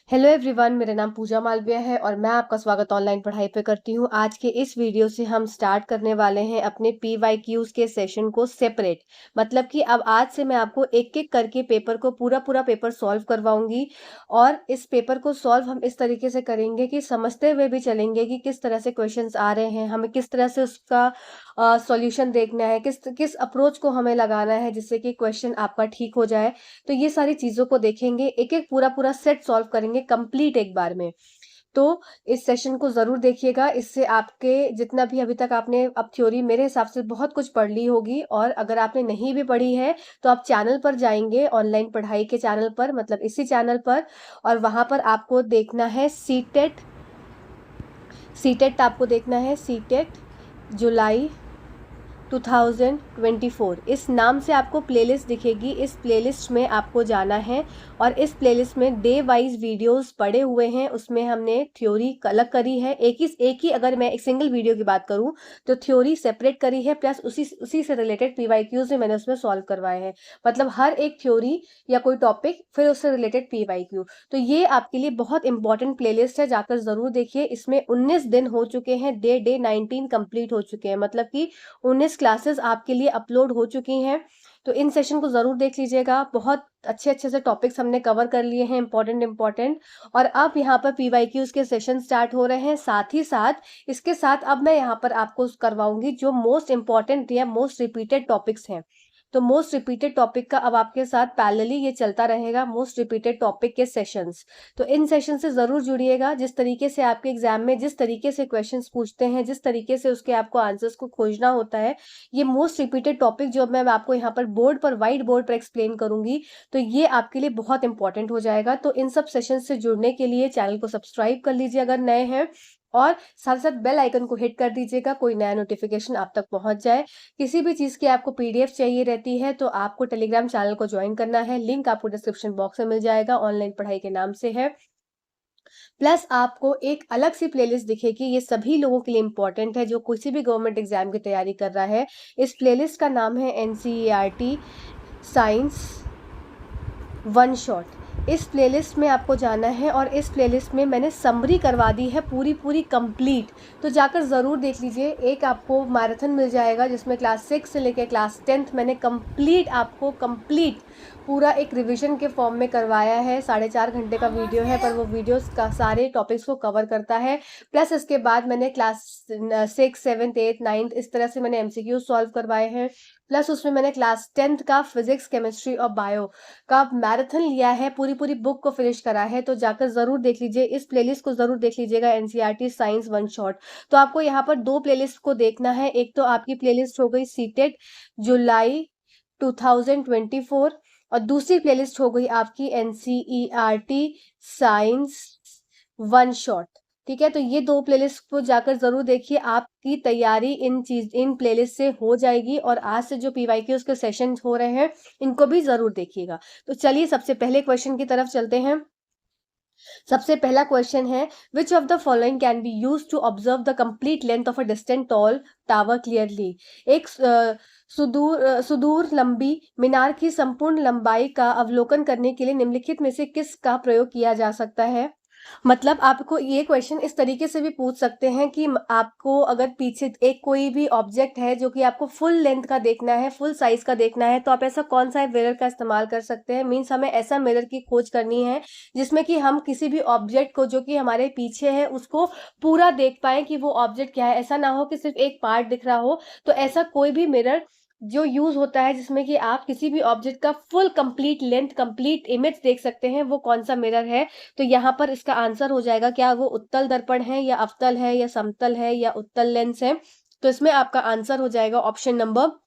Hello everyone, मेरा नाम पूजा मालविया है और मैं आपका स्वागत ऑनलाइन पढ़ाई पे करती हूँ। आज के इस वीडियो से हम स्टार्ट करने वाले हैं अपने PYQs के सेशन को सेपरेट। मतलब कि अब आज से मैं आपको एक एक करके पेपर को पूरा पेपर सॉल्व करवाऊंगी और इस पेपर को सॉल्व हम इस तरीके से करेंगे कि समझते हुए भी चलेंगे कि किस तरह से क्वेश्चंस आ रहे हैं, हमें किस तरह से उसका सॉल्यूशन देखना है, किस किस अप्रोच को हमें लगाना है जिससे कि क्वेश्चन आपका ठीक हो जाए। तो ये सारी चीज़ों को देखेंगे, एक एक पूरा सेट सॉल्व करेंगे कंप्लीट एक बार में। तो इस सेशन को ज़रूर देखिएगा, इससे आपके जितना भी अभी तक आपने अब थ्योरी मेरे हिसाब से बहुत कुछ पढ़ ली होगी, और अगर आपने नहीं भी पढ़ी है तो आप चैनल पर जाएंगे, ऑनलाइन पढ़ाई के चैनल पर, मतलब इसी चैनल पर, और वहाँ पर आपको देखना है सीटेट आपको देखना है सीटेट जुलाई 2024। इस नाम से आपको प्लेलिस्ट दिखेगी। इस प्लेलिस्ट में आपको जाना है और इस प्लेलिस्ट में डे वाइज वीडियोस पड़े हुए हैं। उसमें हमने थ्योरी अलग करी है, एक ही अगर मैं एक सिंगल वीडियो की बात करूं तो थ्योरी सेपरेट करी है, प्लस उसी से रिलेटेड PYQs भी मैंने उसमें सॉल्व करवाए हैं। मतलब हर एक थ्योरी या कोई टॉपिक फिर उससे रिलेटेड PYQ। तो ये आपके लिए बहुत इंपॉर्टेंट प्लेलिस्ट है, जाकर जरूर देखिए। इसमें 19 दिन हो चुके हैं, डे 19 कंप्लीट हो चुके हैं, मतलब कि 19 क्लासेस आपके लिए अपलोड हो चुकी हैं। तो इन सेशन को ज़रूर देख लीजिएगा। बहुत अच्छे अच्छे से टॉपिक्स हमने कवर कर लिए हैं, इंपॉर्टेंट। और अब यहाँ पर PYQs के सेशन स्टार्ट हो रहे हैं। साथ ही साथ इसके साथ अब मैं यहाँ पर आपको करवाऊंगी जो मोस्ट इंपॉर्टेंट या मोस्ट रिपीटेड टॉपिक्स हैं। तो मोस्ट रिपीटेड टॉपिक का अब आपके साथ पैरेलली ये चलता रहेगा, मोस्ट रिपीटेड टॉपिक के सेशंस। तो इन सेशन से ज़रूर जुड़िएगा। जिस तरीके से आपके एग्जाम में जिस तरीके से क्वेश्चंस पूछते हैं, जिस तरीके से उसके आपको आंसर्स को खोजना होता है, ये मोस्ट रिपीटेड टॉपिक जो मैं आपको यहाँ पर बोर्ड पर, व्हाइट बोर्ड पर एक्सप्लेन करूंगी, तो ये आपके लिए बहुत इंपॉर्टेंट हो जाएगा। तो इन सब सेशन से जुड़ने के लिए चैनल को सब्सक्राइब कर लीजिए अगर नए हैं, और साथ साथ बेल आइकन को हिट कर दीजिएगा, कोई नया नोटिफिकेशन आप तक पहुंच जाए। किसी भी चीज़ की आपको PDF चाहिए रहती है तो आपको टेलीग्राम चैनल को ज्वाइन करना है, लिंक आपको डिस्क्रिप्शन बॉक्स में मिल जाएगा, ऑनलाइन पढ़ाई के नाम से है। प्लस आपको एक अलग सी प्लेलिस्ट दिखेगी, ये सभी लोगों के लिए इंपॉर्टेंट है जो किसी भी गवर्नमेंट एग्जाम की तैयारी कर रहा है। इस प्लेलिस्ट का नाम है NCERT साइंस वन शॉट। इस प्लेलिस्ट में आपको जाना है और इस प्लेलिस्ट में मैंने समरी करवा दी है पूरी कंप्लीट। तो जाकर ज़रूर देख लीजिए। एक आपको मैराथन मिल जाएगा जिसमें क्लास 6 से लेकर क्लास 10th मैंने कंप्लीट पूरा एक रिवीजन के फॉर्म में करवाया है। 4.5 घंटे का वीडियो है, पर वो वीडियोस का सारे टॉपिक्स को कवर करता है। प्लस इसके बाद मैंने क्लास 6, 7, 8, 9 इस तरह से मैंने MCQ सॉल्व करवाए हैं। प्लस उसमें मैंने क्लास 10th का फिजिक्स, केमिस्ट्री और बायो का मैराथन लिया है, पूरी बुक को फिनिश करा है। तो जाकर ज़रूर देख लीजिए, इस प्लेलिस्ट को ज़रूर देख लीजिएगा, NCERT साइंस वन शॉट। तो आपको यहाँ पर 2 प्लेलिस्ट को देखना है। एक तो आपकी प्लेलिस्ट हो गई सीटेट जुलाई 2024, और दूसरी प्लेलिस्ट हो गई आपकी NCERT साइंस वन शॉट। ठीक है, तो ये 2 प्लेलिस्ट को जाकर जरूर देखिए। आपकी तैयारी इन प्लेलिस्ट से हो जाएगी, और आज से जो PYQs के सेशन हो रहे हैं इनको भी जरूर देखिएगा। तो चलिए सबसे पहले क्वेश्चन की तरफ चलते हैं। सबसे पहला क्वेश्चन है, which of the following can be use to observe the complete length of a distant tall tower clearly. एक सुदूर लंबी मीनार की संपूर्ण लंबाई का अवलोकन करने के लिए निम्नलिखित में से किसका प्रयोग किया जा सकता है। मतलब आपको ये क्वेश्चन इस तरीके से भी पूछ सकते हैं कि आपको अगर पीछे एक कोई भी ऑब्जेक्ट है जो कि आपको फुल लेंथ का देखना है, फुल साइज का देखना है, तो आप ऐसा कौन सा मिरर का इस्तेमाल कर सकते हैं। मीन्स हमें ऐसा मिरर की खोज करनी है जिसमें कि हम किसी भी ऑब्जेक्ट को जो कि हमारे पीछे है उसको पूरा देख पाए कि वो ऑब्जेक्ट क्या है। ऐसा ना हो कि सिर्फ एक पार्ट दिख रहा हो। तो ऐसा कोई भी मिरर जो यूज होता है जिसमें कि आप किसी भी ऑब्जेक्ट का full complete length, complete image देख सकते हैं, वो कौन सा मिरर है। तो यहाँ पर इसका आंसर हो जाएगा, क्या वो उत्तल दर्पण है, या अवतल है, या समतल है, या उत्तल लेंस है। तो इसमें आपका आंसर हो जाएगा ऑप्शन नंबर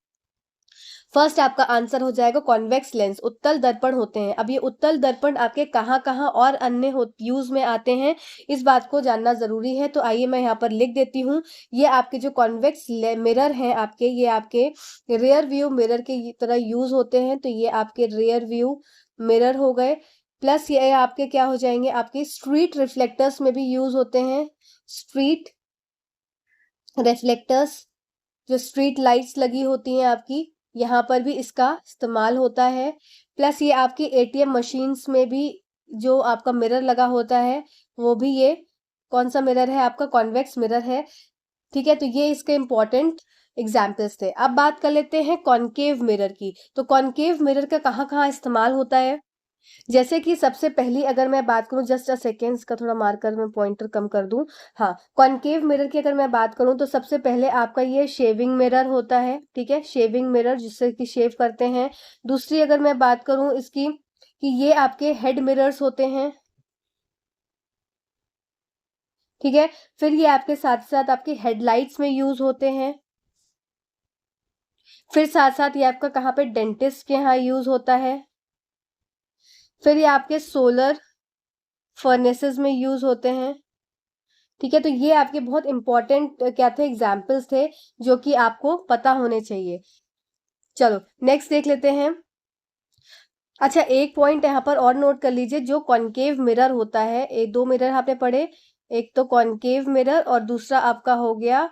फर्स्ट। आपका आंसर हो जाएगा कॉन्वेक्स लेंस, उत्तल दर्पण होते हैं। अब ये उत्तल दर्पण आपके कहाँ कहाँ और अन्य यूज में आते हैं, इस बात को जानना जरूरी है। तो आइए मैं यहाँ पर लिख देती हूँ। ये आपके जो कॉन्वेक्स मिरर हैं आपके, ये आपके रियर व्यू मिरर के तरह यूज होते हैं। तो ये आपके रियर व्यू मिरर हो गए। प्लस ये आपके क्या हो जाएंगे, आपके स्ट्रीट रिफ्लेक्टर्स में भी यूज होते हैं। स्ट्रीट रिफ्लेक्टर्स, जो स्ट्रीट लाइट्स लगी होती हैं आपकी, यहाँ पर भी इसका इस्तेमाल होता है। प्लस ये आपकी ATM मशीन्स में भी जो आपका मिरर लगा होता है वो भी ये कौन सा मिरर है, आपका कॉन्वेक्स मिरर है। ठीक है, तो ये इसके इंपॉर्टेंट एग्जाम्पल्स थे। अब बात कर लेते हैं कॉनकेव मिरर की। तो कॉनकेव मिरर का कहाँ कहाँ इस्तेमाल होता है, जैसे कि सबसे पहली अगर मैं बात करूं, जस्ट अ सेकेंड्स का थोड़ा मार्कर में पॉइंटर कम कर दूं। हाँ, कॉनकेव मिरर की अगर मैं बात करूं तो सबसे पहले आपका ये शेविंग मिरर होता है। ठीक है, शेविंग मिरर जिससे कि शेव करते हैं। दूसरी अगर मैं बात करूं इसकी, कि ये आपके हेड मिरर्स होते हैं। ठीक है, फिर ये आपके साथ साथ आपके हेडलाइट्स में यूज होते हैं। फिर साथ साथ ये आपका कहाँ पे, डेंटिस्ट के यहाँ यूज होता है। फिर ये आपके सोलर फर्नेसेस में यूज होते हैं। ठीक है, तो ये आपके बहुत इंपॉर्टेंट क्या थे, एग्जाम्पल्स थे जो कि आपको पता होने चाहिए। चलो नेक्स्ट देख लेते हैं। अच्छा, एक पॉइंट यहाँ पर और नोट कर लीजिए, जो कॉनकेव मिरर होता है, एक दो मिरर आपने पढ़े, एक तो कॉनकेव मिरर और दूसरा आपका हो गया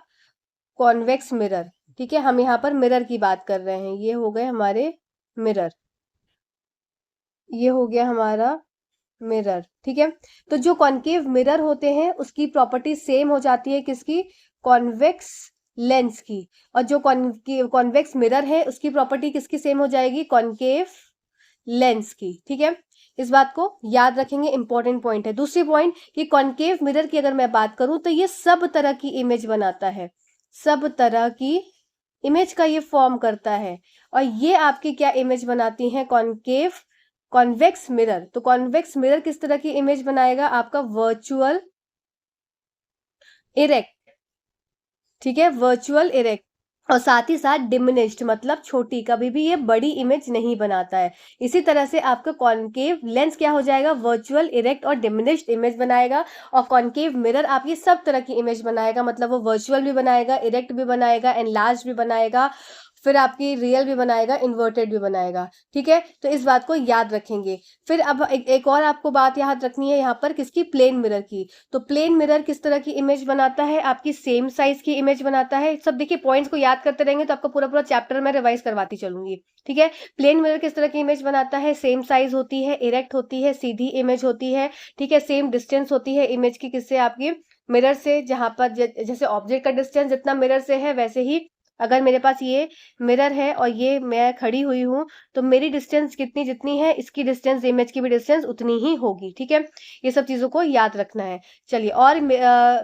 कॉन्वेक्स मिरर। ठीक है, हम यहाँ पर मिरर की बात कर रहे हैं, ये हो गए हमारे मिरर, ये हो गया हमारा मिरर। ठीक है, तो जो कॉनकेव मिरर होते हैं उसकी प्रॉपर्टी सेम हो जाती है किसकी, कॉन्वेक्स लेंस की। और जो कॉन्वेक्स मिरर है उसकी प्रॉपर्टी किसकी सेम हो जाएगी, कॉनकेव लेंस की। ठीक है, इस बात को याद रखेंगे, इंपॉर्टेंट पॉइंट है। दूसरी पॉइंट कि कॉनकेव मिरर की अगर मैं बात करूं तो ये सब तरह की इमेज बनाता है, सब तरह की इमेज का ये फॉर्म करता है। और ये आपकी क्या इमेज बनाती है, कॉनकेव कॉन्वेक्स मिरर। तो कॉन्वेक्स मिरर किस तरह की इमेज बनाएगा, आपका वर्चुअल इरेक्ट। ठीक है, वर्चुअल इरेक्ट, और साथ ही साथ डिमिनिश्ड मतलब छोटी, कभी भी ये बड़ी इमेज नहीं बनाता है। इसी तरह से आपका कॉनकेव लेंस क्या हो जाएगा, वर्चुअल इरेक्ट और डिमिनिश्ड इमेज बनाएगा। और कॉनकेव मिरर आप ये सब तरह की इमेज बनाएगा, मतलब वो वर्चुअल भी बनाएगा, इरेक्ट भी बनाएगा, एनलार्ज भी बनाएगा, फिर आपकी रियल भी बनाएगा, इन्वर्टेड भी बनाएगा। ठीक है, तो इस बात को याद रखेंगे। फिर अब एक और आपको बात याद रखनी है यहाँ पर, किसकी, प्लेन मिरर की। तो प्लेन मिरर किस तरह की इमेज बनाता है, आपकी सेम साइज की इमेज बनाता है। सब देखिए, पॉइंट्स को याद करते रहेंगे तो आपका पूरा पूरा चैप्टर मैं रिवाइज करवाती चलूंगी। ठीक है, प्लेन मिरर किस तरह की इमेज बनाता है, सेम साइज होती है, इरेक्ट होती है, सीधी इमेज होती है। ठीक है, सेम डिस्टेंस होती है इमेज की, किससे, आपकी मिरर से। जहां पर जैसे ऑब्जेक्ट का डिस्टेंस जितना मिरर से है, वैसे ही अगर मेरे पास ये मिरर है और ये मैं खड़ी हुई हूं, तो मेरी डिस्टेंस कितनी जितनी है, इसकी डिस्टेंस, इमेज की भी डिस्टेंस उतनी ही होगी। ठीक है, ये सब चीजों को याद रखना है। चलिए, और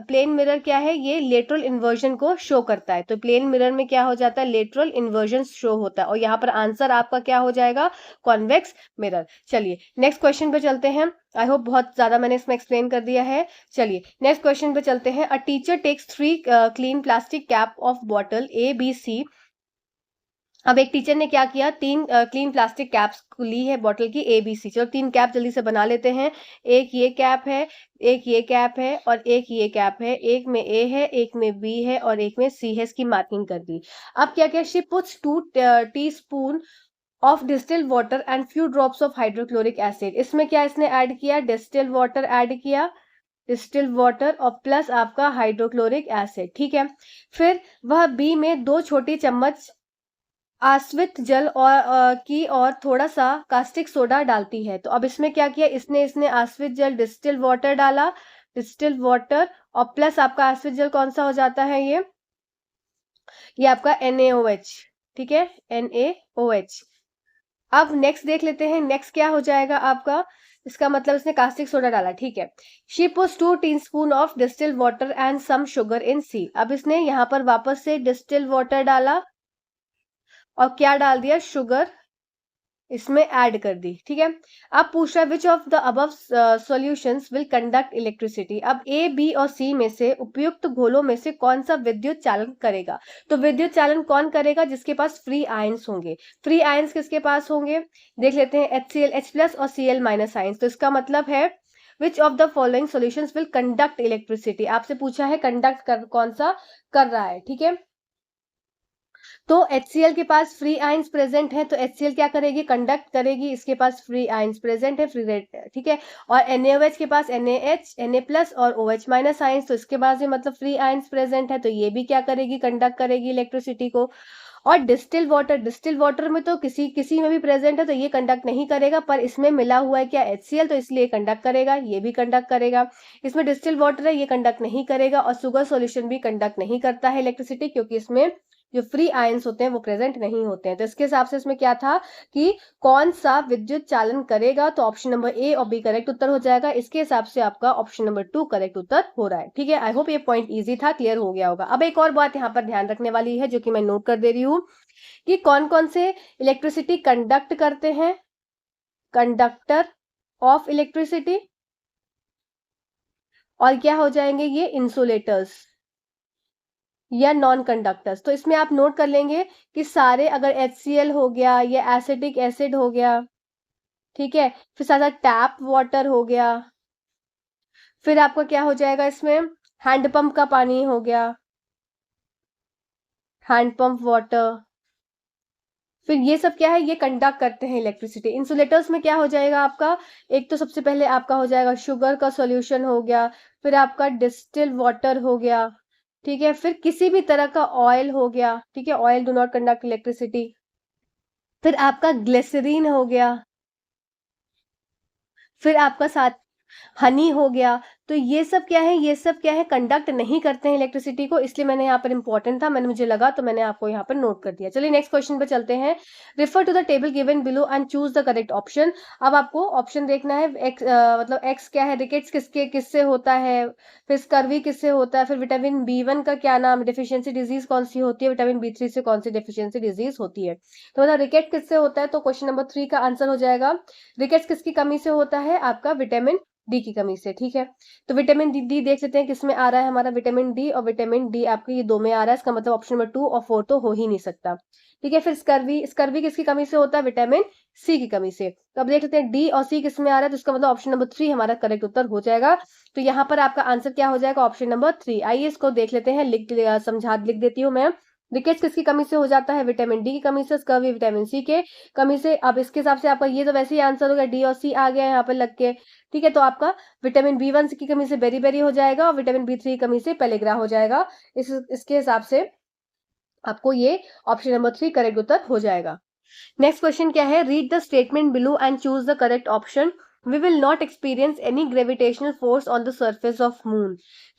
प्लेन मिरर क्या है, ये लेटरल इन्वर्जन को शो करता है। तो प्लेन मिरर में क्या हो जाता है, लेटरल इन्वर्जन शो होता है। और यहाँ पर आंसर आपका क्या हो जाएगा, कॉन्वेक्स मिरर। चलिए नेक्स्ट क्वेश्चन पे चलते हैं। आई होप बहुत ज्यादा मैंने इसमें एक्सप्लेन कर दिया है। चलिए नेक्स्ट क्वेश्चन पे चलते हैं। A teacher takes 3 clean plastic cap of bottle ABC। अब एक टीचर ने क्या किया, 3 क्लीन प्लास्टिक कैप्स ली है बॉटल की ABC। चलो 3 कैप जल्दी से बना लेते हैं। एक ये कैप है, एक ये कैप है और एक ये कैप है। एक में A है, एक में B है और एक में C है, इसकी मार्किंग कर दी। अब क्या क्या, she puts 2 teaspoon of distilled water and few drops of hydrochloric acid. इसमें क्या इसने ऐड किया, डिस्टिल्ड वाटर ऐड किया, डिस्टिल्ड वाटर और प्लस आपका हाइड्रोक्लोरिक एसिड। ठीक है, फिर वह बी में 2 छोटी चम्मच आश्वित जल और थोड़ा सा कास्टिक सोडा डालती है। तो अब इसमें क्या किया, इसने आश्वित जल, डिस्टिल्ड वाटर डाला, डिस्टिल्ड वाटर और प्लस आपका आश्वित जल कौन सा हो जाता है, ये आपका NaOH। ठीक है, NaOH। अब नेक्स्ट देख लेते हैं, नेक्स्ट क्या हो जाएगा आपका, इसका मतलब इसने कास्टिक सोडा डाला। ठीक है, she puts 2 teaspoon of distilled water and some sugar in C. अब इसने यहाँ पर वापस से डिस्टिल्ड वाटर डाला और क्या डाल दिया, शुगर इसमें ऐड कर दी। ठीक है, अब पूछ रहा है which of the above solutions will conduct electricity. अब A, B और C में से उपयुक्त घोलों में से कौन सा विद्युत चालन करेगा। तो विद्युत चालन कौन करेगा, जिसके पास फ्री आयंस होंगे। फ्री आयंस किसके पास होंगे, देख लेते हैं, HCl H+ और Cl- आयंस। तो इसका मतलब है which of the following solutions will conduct electricity. आपसे पूछा है कंडक्ट कौन सा कर रहा है। ठीक है, तो HCl के पास फ्री आयंस प्रेजेंट है, तो HCl क्या करेगी, कंडक्ट करेगी, इसके पास फ्री आयंस प्रेजेंट है, फ्री रेड। ठीक है, और NaOH के पास NaH, Na+ और OH- आयंस, तो इसके पास भी मतलब फ्री आयंस प्रेजेंट है, तो ये भी क्या करेगी, कंडक्ट करेगी इलेक्ट्रिसिटी को। और डिस्टिल वाटर में तो किसी में भी प्रेजेंट है तो ये कंडक्ट नहीं करेगा, पर इसमें मिला हुआ है क्या HCl, तो इसलिए कंडक्ट करेगा, ये भी कंडक्ट करेगा। इसमें डिस्टिल वाटर है, ये कंडक्ट नहीं करेगा, और शुगर सॉल्यूशन भी कंडक्ट नहीं करता है इलेक्ट्रिसिटी, क्योंकि इसमें जो फ्री आयंस होते हैं वो प्रेजेंट नहीं होते हैं। तो इसके हिसाब से इसमें क्या था कि कौन सा विद्युत चालन करेगा, तो ऑप्शन नंबर ए और बी करेक्ट उत्तर हो जाएगा। इसके हिसाब से आपका ऑप्शन नंबर 2 करेक्ट उत्तर हो रहा है। ठीक है, आई होप ये पॉइंट इजी था, क्लियर हो गया होगा। अब एक और बात यहाँ पर ध्यान रखने वाली है जो कि मैं नोट कर दे रही हूँ कि कौन कौन से इलेक्ट्रिसिटी कंडक्ट करते हैं, कंडक्टर ऑफ इलेक्ट्रिसिटी, और क्या हो जाएंगे ये इंसुलेटर्स या नॉन कंडक्टर्स। तो इसमें आप नोट कर लेंगे कि सारे, अगर HCl हो गया या एसिटिक एसिड हो गया, ठीक है, फिर साथ साथ टैप वाटर हो गया, फिर आपका क्या हो जाएगा इसमें, हैंडपंप का पानी हो गया, हैंडपंप वाटर, फिर ये सब क्या है, ये कंडक्ट करते हैं इलेक्ट्रिसिटी। इंसुलेटर्स में क्या हो जाएगा आपका, एक तो सबसे पहले आपका हो जाएगा शुगर का सॉल्यूशन हो गया, फिर आपका डिस्टिल वाटर हो गया, ठीक है, फिर किसी भी तरह का ऑयल हो गया, ठीक है, oil do not conduct electricity, फिर आपका ग्लिसरीन हो गया, फिर आपका साथ हनी हो गया। तो ये सब क्या है, ये सब क्या है, कंडक्ट नहीं करते हैं इलेक्ट्रिसिटी को, इसलिए मैंने यहाँ पर इंपॉर्टेंट था, मुझे लगा तो मैंने आपको यहाँ पर नोट कर दिया। चलिए नेक्स्ट क्वेश्चन पे चलते हैं। Refer to the table given below and choose the correct option. अब आपको ऑप्शन देखना है, मतलब एक्स क्या है, रिकेट्स किससे होता है, फिर स्कर्वी किससे होता है, फिर विटामिन B1 का क्या नाम, डिफिशियंसी डिजीज कौन सी होती है, विटामिन B3 से कौन सी डिफिशियंसी डिजीज होती है। तो मतलब रिकेट किससे होता है, तो क्वेश्चन नंबर 3 का आंसर हो जाएगा, रिकेट्स किसकी कमी से होता है, आपका विटामिन डी की कमी से। ठीक है, तो विटामिन डी देख लेते हैं किसमें आ रहा है हमारा, विटामिन डी, और विटामिन डी आपके ये 2 में आ रहा है, इसका मतलब ऑप्शन नंबर 2 और 4 तो हो ही नहीं सकता। ठीक है, फिर स्कर्वी किसकी कमी से होता है, विटामिन सी की कमी से। तो अब देख लेते हैं डी और सी किसमें आ रहा है, तो इसका मतलब ऑप्शन नंबर 3 हमारा करेक्ट उत्तर हो जाएगा। तो यहाँ पर आपका आंसर क्या हो जाएगा, ऑप्शन नंबर 3। आइए इसको देख लेते हैं, लिख देती हूँ मैं। रिकेट्स किसकी कमी से हो जाता है, विटामिन डी की कमी से, स्कर्वी विटामिन सी के कमी से। अब इसके हिसाब से आपका ये तो वैसे ही आंसर हो गया, डी और सी आ गया यहाँ पर लग के। ठीक है, तो आपका विटामिन B1 की कमी से बेरी हो जाएगा, और विटामिन B3 की कमी से पेलेग्रा हो जाएगा। इसके हिसाब से आपको ये ऑप्शन नंबर 3 करेक्ट उत्तर हो जाएगा। नेक्स्ट क्वेश्चन क्या है, read the statement below and choose the correct option. We will not experience any gravitational force on the surface of moon.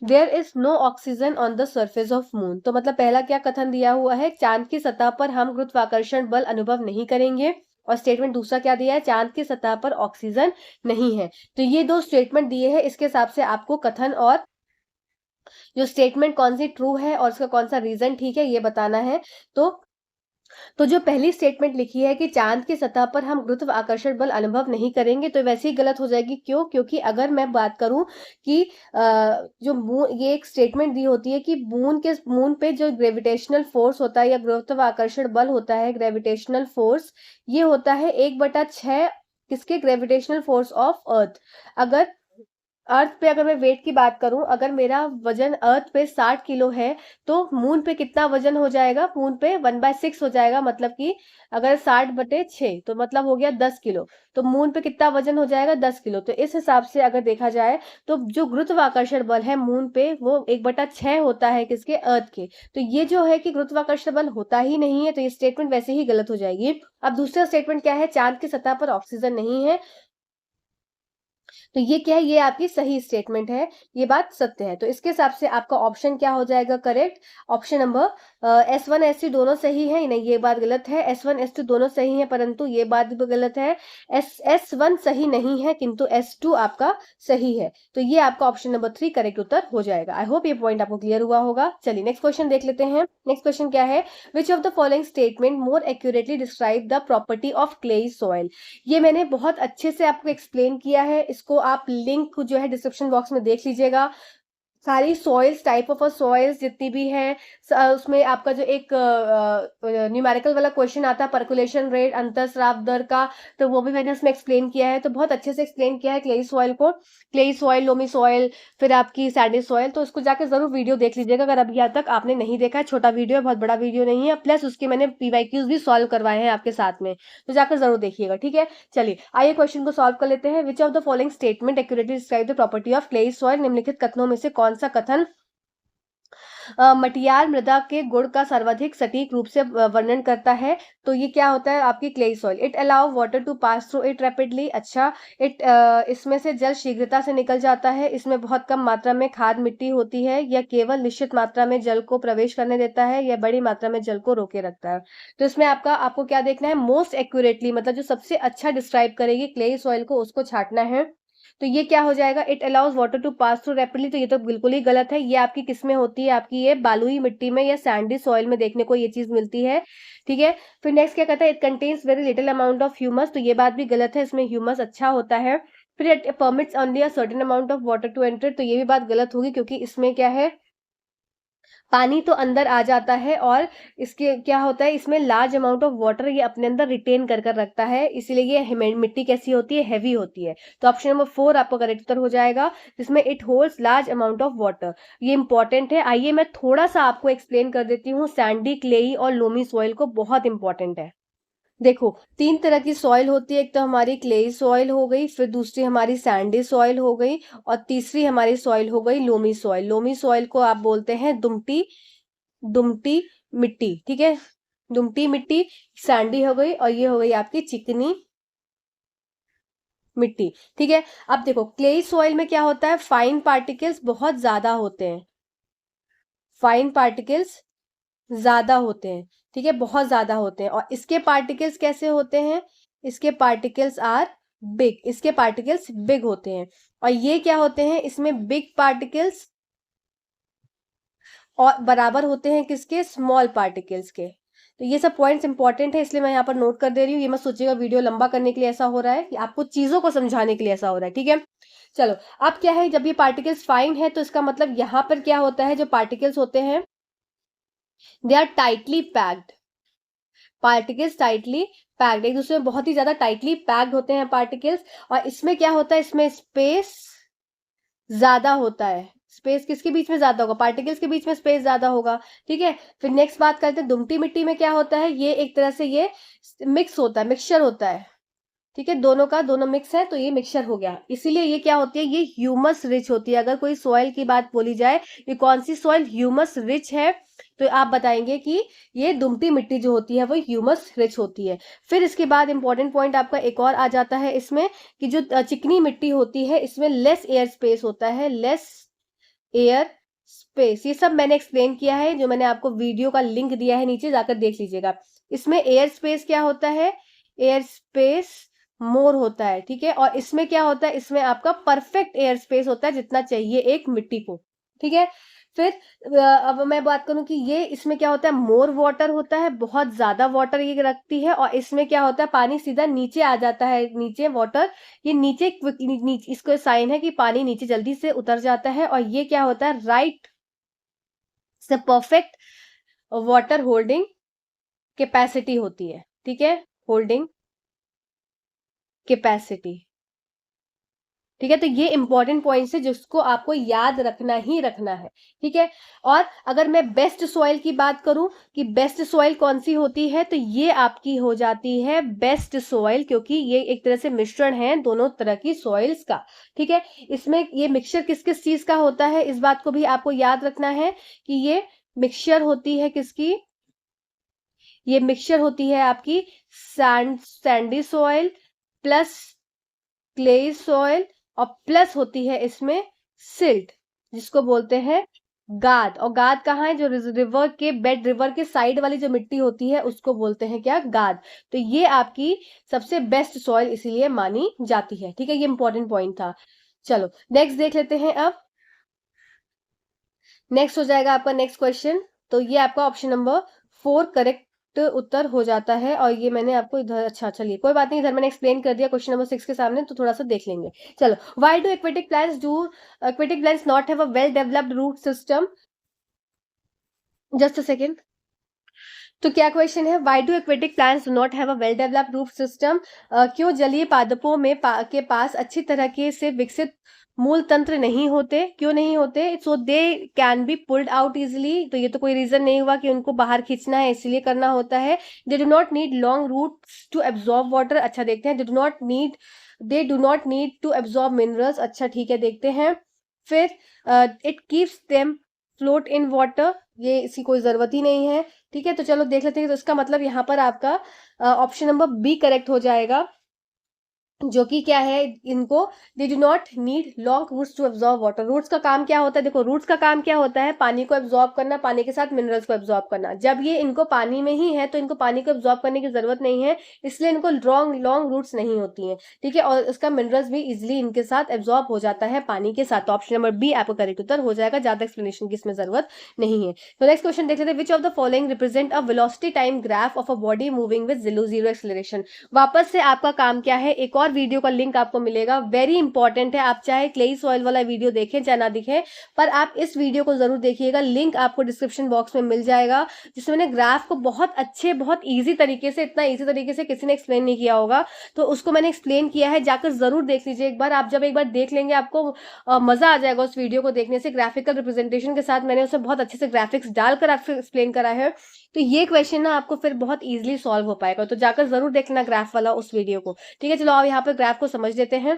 There is no oxygen on the surface of moon. तो मतलब पहला क्या कथन दिया हुआ है, चांद की सतह पर हम गुरुत्वाकर्षण बल अनुभव नहीं करेंगे, और स्टेटमेंट दूसरा क्या दिया है, चांद की सतह पर ऑक्सीजन नहीं है। तो ये दो स्टेटमेंट दिए हैं, इसके हिसाब से आपको कथन और जो स्टेटमेंट कौन सी ट्रू है और उसका कौन सा रीजन ठीक है ये बताना है। तो जो पहली स्टेटमेंट लिखी है कि चांद की सतह पर हम गुरुत्वाकर्षण बल अनुभव नहीं करेंगे, तो वैसे ही गलत हो जाएगी। क्यों, क्योंकि अगर मैं बात करूं कि जो मून, ये एक स्टेटमेंट दी होती है कि मून पे जो ग्रेविटेशनल फोर्स होता है या गुरुत्वाकर्षण बल होता है, ग्रेविटेशनल फोर्स, ये होता है 1/6 किसके, ग्रेविटेशनल फोर्स ऑफ अर्थ। अगर अर्थ पे, अगर मैं वेट की बात करूं, अगर मेरा वजन अर्थ पे 60 किलो है, तो मून पे कितना वजन हो जाएगा, मून पे 1/6 हो जाएगा। मतलब कि अगर 60/6 तो मतलब हो गया 10 किलो, तो मून पे कितना वजन हो जाएगा, 10 किलो। तो इस हिसाब से अगर देखा जाए तो जो गुरुत्वाकर्षण बल है मून पे वो 1/6 होता है किसके, अर्थ के। तो ये जो है कि गुरुत्वाकर्षण बल होता ही नहीं है, तो ये स्टेटमेंट वैसे ही गलत हो जाएगी। अब दूसरा स्टेटमेंट क्या है, चांद की सतह पर ऑक्सीजन नहीं है, तो ये क्या है, ये आपकी सही स्टेटमेंट है, ये बात सत्य है। तो इसके हिसाब से आपका ऑप्शन क्या हो जाएगा correct, option number S1 S2 दोनों सही है, नहीं ये बात गलत है, S1 S2 दोनों सही है, परंतु ये बात भी गलत है, S1 सही नहीं है किंतु S2 आपका सही है। तो ये आपका ऑप्शन नंबर 3 करेक्ट उत्तर हो जाएगा। आई होप ये पॉइंट आपको क्लियर हुआ होगा। चलिए नेक्स्ट क्वेश्चन देख लेते हैं। नेक्स्ट क्वेश्चन क्या है, which of the following statement more accurately describe the property of clayey soil. ये मैंने बहुत अच्छे से आपको एक्सप्लेन किया है, इसको आप लिंक जो है डिस्क्रिप्शन बॉक्स में देख लीजिएगा। सारी सॉइल्स, टाइप ऑफ सॉइल्स जितनी भी हैं, उसमें आपका जो एक न्यूमेरिकल वाला क्वेश्चन आता है, पर्कुलेशन रेट, अंतःस्राव दर का, तो वो भी मैंने उसमें एक्सप्लेन किया है। तो बहुत अच्छे से एक्सप्लेन किया है क्लेई सॉइल को, क्लेई सॉइल, लोमी सॉइल, फिर आपकी सैंडी सॉइल। तो उसको जाकर जरूर वीडियो देख लीजिएगा अगर अभी यहाँ तक आपने नहीं देखा है। छोटा वीडियो है, बहुत बड़ा वीडियो नहीं है, प्लस उसके मैंने PYQs भी सॉल्व करवाए हैं आपके साथ में, तो जाकर जरूर देखिएगा। ठीक है, चलिए आइए क्वेश्चन को सॉल्व कर लेते हैं। Which of the following statement accurately describe the property of clayey soil. निम्नलिखित कथनों में से कौन सा कथन मटियार मृदा के गुण का सर्वाधिक सटीक रूप से वर्णन करता है। तो ये क्या होता है आपकी clay soil. It allow water to pass through it rapidly. अच्छा, इसमें से जल शीघ्रता से निकल जाता है। इसमें बहुत कम मात्रा में खाद मिट्टी होती है। यह केवल निश्चित मात्रा में जल को प्रवेश करने देता है। यह बड़ी मात्रा में जल को रोके रखता है। तो इसमें आपको क्या देखना है, मोस्ट एक्यूरेटली, मतलब जो सबसे अच्छा डिस्क्राइब करेगी क्ले सॉइल को, उसको छांटना है। तो ये क्या हो जाएगा, it allows water to pass through rapidly. तो ये तो बिल्कुल ही गलत है। ये आपकी किस में होती है, आपकी ये बालुई मिट्टी में या सैंडी सॉइल में देखने को ये चीज मिलती है। ठीक है, फिर नेक्स्ट क्या कहता है, it contains very little amount of humus. तो ये बात भी गलत है, इसमें ह्यूमस अच्छा होता है। फिर it permits only a certain amount of water to enter. तो ये भी बात गलत होगी, क्योंकि इसमें क्या है, पानी तो अंदर आ जाता है और इसके क्या होता है, इसमें लार्ज अमाउंट ऑफ वाटर ये अपने अंदर रिटेन कर कर रखता है, इसीलिए ये मिट्टी कैसी होती है, हैवी होती है। तो ऑप्शन नंबर 4 आपका करेक्ट उत्तर हो जाएगा, जिसमें it holds large amount of water. ये इंपॉर्टेंट है। आइए मैं थोड़ा सा आपको एक्सप्लेन कर देती हूँ। सैंडी, क्लेई और लोमी सॉइल को बहुत इंपॉर्टेंट है। देखो, 3 तरह की सॉइल होती है। एक तो हमारी क्लेई सॉइल हो गई, फिर दूसरी हमारी सैंडी सॉइल हो गई, और तीसरी हमारी सॉइल हो गई लोमी सॉइल। लोमी सॉइल को आप बोलते हैं दुमटी दुमटी मिट्टी। ठीक है, दुमटी मिट्टी सैंडी हो गई, और ये हो गई आपकी चिकनी मिट्टी। ठीक है, अब देखो क्लेई सॉइल में क्या होता है, फाइन पार्टिकल्स बहुत ज्यादा होते हैं। फाइन पार्टिकल्स ज्यादा होते हैं। ठीक है, बहुत ज्यादा होते हैं। और इसके पार्टिकल्स कैसे होते हैं, इसके पार्टिकल्स आर बिग। इसके पार्टिकल्स बिग होते हैं। और ये क्या होते हैं, इसमें बिग पार्टिकल्स और बराबर होते हैं किसके, स्मॉल पार्टिकल्स के। तो ये सब पॉइंट्स इंपॉर्टेंट है, इसलिए मैं यहाँ पर नोट कर दे रही हूँ। ये मत सोचिएगा वीडियो लंबा करने के लिए ऐसा हो रहा है, ये आपको चीजों को समझाने के लिए ऐसा हो रहा है। ठीक है, चलो। अब क्या है, जब ये पार्टिकल्स फाइन है, तो इसका मतलब यहाँ पर क्या होता है, जो पार्टिकल्स होते हैं they are tightly packed. Particles tightly packed, एक दूसरे में बहुत ही ज्यादा टाइटली पैक्ड होते हैं पार्टिकल्स। और इसमें क्या होता है, इसमें स्पेस ज्यादा होता है। स्पेस किसके बीच में ज्यादा होगा, पार्टिकल्स के बीच में स्पेस ज्यादा होगा। ठीक है, फिर नेक्स्ट बात करते हैं दुमटी मिट्टी में क्या होता है, ये एक तरह से ये मिक्स होता है, मिक्सचर होता है। ठीक है, दोनों का दोनों मिक्स है, तो ये मिक्सचर हो गया। इसीलिए ये क्या होती है, ये ह्यूमस रिच होती है। अगर कोई सॉइल की बात बोली जाए, ये कौन सी सॉइल ह्यूमस रिच है, तो आप बताएंगे कि ये दुमटी मिट्टी जो होती है वो ह्यूमस रिच होती है। फिर इसके बाद इंपॉर्टेंट पॉइंट आपका एक और आ जाता है इसमें, कि जो चिकनी मिट्टी होती है, इसमें लेस एयर स्पेस होता है, लेस एयर स्पेस। ये सब मैंने एक्सप्लेन किया है, जो मैंने आपको वीडियो का लिंक दिया है, नीचे जाकर देख लीजिएगा। इसमें एयर स्पेस क्या होता है, एयर स्पेस मोर होता है। ठीक है, और इसमें क्या होता है, इसमें आपका परफेक्ट एयर स्पेस होता है, जितना चाहिए एक मिट्टी को। ठीक है, फिर अब मैं बात करूं कि ये इसमें क्या होता है, मोर वाटर होता है, बहुत ज्यादा वाटर ये रखती है। और इसमें क्या होता है, पानी सीधा नीचे आ जाता है, नीचे वाटर ये नीचे नीचे, इसको साइन है कि पानी नीचे जल्दी से उतर जाता है। और ये क्या होता है, राइट से परफेक्ट वाटर होल्डिंग कैपेसिटी होती है। ठीक है, होल्डिंग कैपेसिटी। ठीक है, तो ये इंपॉर्टेंट पॉइंट्स है जिसको आपको याद रखना ही रखना है। ठीक है, और अगर मैं बेस्ट सॉइल की बात करूं कि बेस्ट सॉइल कौन सी होती है, तो ये आपकी हो जाती है बेस्ट सॉइल, क्योंकि ये एक तरह से मिश्रण है दोनों तरह की सॉइल्स का। ठीक है, इसमें ये मिक्सचर किस किस चीज का होता है, इस बात को भी आपको याद रखना है कि ये मिक्सचर होती है किसकी, ये मिक्सचर होती है आपकी Sandy soil plus clay soil, और प्लस होती है इसमें सिल्ट, जिसको बोलते हैं गाद। और गाद कहाँ है, जो रिवर के बेड, रिवर के साइड वाली जो मिट्टी होती है उसको बोलते हैं क्या, गाद। तो ये आपकी सबसे बेस्ट सॉइल इसीलिए मानी जाती है। ठीक है, ये इंपॉर्टेंट पॉइंट था। चलो नेक्स्ट देख लेते हैं। अब नेक्स्ट हो जाएगा आपका नेक्स्ट क्वेश्चन। तो ये आपका ऑप्शन नंबर 4 करेक्ट उत्तर हो जाता है। और ये मैंने आपको इधर, अच्छा चलिए कोई बात नहीं, इधर मैंने एक्सप्लेन कर दिया क्वेश्चन नंबर 6 के सामने, तो थोड़ा सा देख लेंगे। चलो, why do aquatic plants not have a well developed root system. Just a second. तो क्या क्वेश्चन है, why do aquatic plants not have a well developed root system. क्यों जलीय पादपों में के पास अच्छी तरह के से विकसित मूल तंत्र नहीं होते, क्यों नहीं होते, so they can be pulled out easily. तो ये तो कोई रीजन नहीं हुआ कि उनको बाहर खींचना है, इसलिए करना होता है। They do not need long roots to absorb water. अच्छा देखते हैं, they do not need to absorb minerals. अच्छा ठीक है, देखते हैं। फिर it keeps them float in water, ये इसकी कोई जरूरत ही नहीं है। ठीक है, तो चलो देख लेते हैं। तो इसका मतलब यहाँ पर आपका ऑप्शन नंबर बी करेक्ट हो जाएगा, जो कि क्या है, इनको they do not need long roots to absorb water. Roots का काम क्या होता है, देखो रूट्स का काम क्या होता है, पानी को एब्जॉर्ब करना, पानी के साथ मिनरल्स को एब्जॉर्ब करना। जब ये इनको पानी में ही है तो इनको पानी को एब्जॉर्ब करने की जरूरत नहीं है, इसलिए इनको लॉन्ग लॉन्ग रूट्स नहीं होती हैं। ठीक है, और इसका मिनरल्स भी इजिली इनके साथ एब्जॉर्ब हो जाता है पानी के साथ। तो ऑप्शन नंबर बी आपका करेक्ट उत्तर हो जाएगा, ज्यादा एक्सप्लेनेशन की इसमें जरूरत नहीं है। तो नेक्स्ट क्वेश्चन देख लेते हैं, which of the following represent a velocity time graph of a body moving with zero acceleration. वापस से आपका काम क्या है, एक और वीडियो का लिंक आपको मिलेगा, वेरी इंपॉर्टेंट है। आप चाहे क्लेई सॉइल वाला वीडियो देखें चाहे ना दिखे, पर आप इस वीडियो को जरूर देखिएगा। लिंक आपको डिस्क्रिप्शन बॉक्स में मिल जाएगा, जिसमें मैंने ग्राफ को बहुत अच्छे, बहुत ईजी तरीके से, इतना ईजी तरीके से किसी ने एक्सप्लेन नहीं किया होगा, तो उसको मैंने एक्सप्लेन किया है। जाकर जरूर देख लीजिए एक बार। आप जब एक बार देख लेंगे आपको मजा आ जाएगा उस वीडियो को देखने से। ग्राफिकल रिप्रेजेंटेशन के साथ मैंने उसमें बहुत अच्छे से ग्राफिक्स डालकर आपको एक्सप्लेन करा है, तो ये क्वेश्चन ना आपको फिर बहुत इजीली सॉल्व हो पाएगा। तो जाकर जरूर देखना ग्राफ वाला उस वीडियो को। ठीक है, चलो अब यहाँ पर ग्राफ को समझ लेते हैं।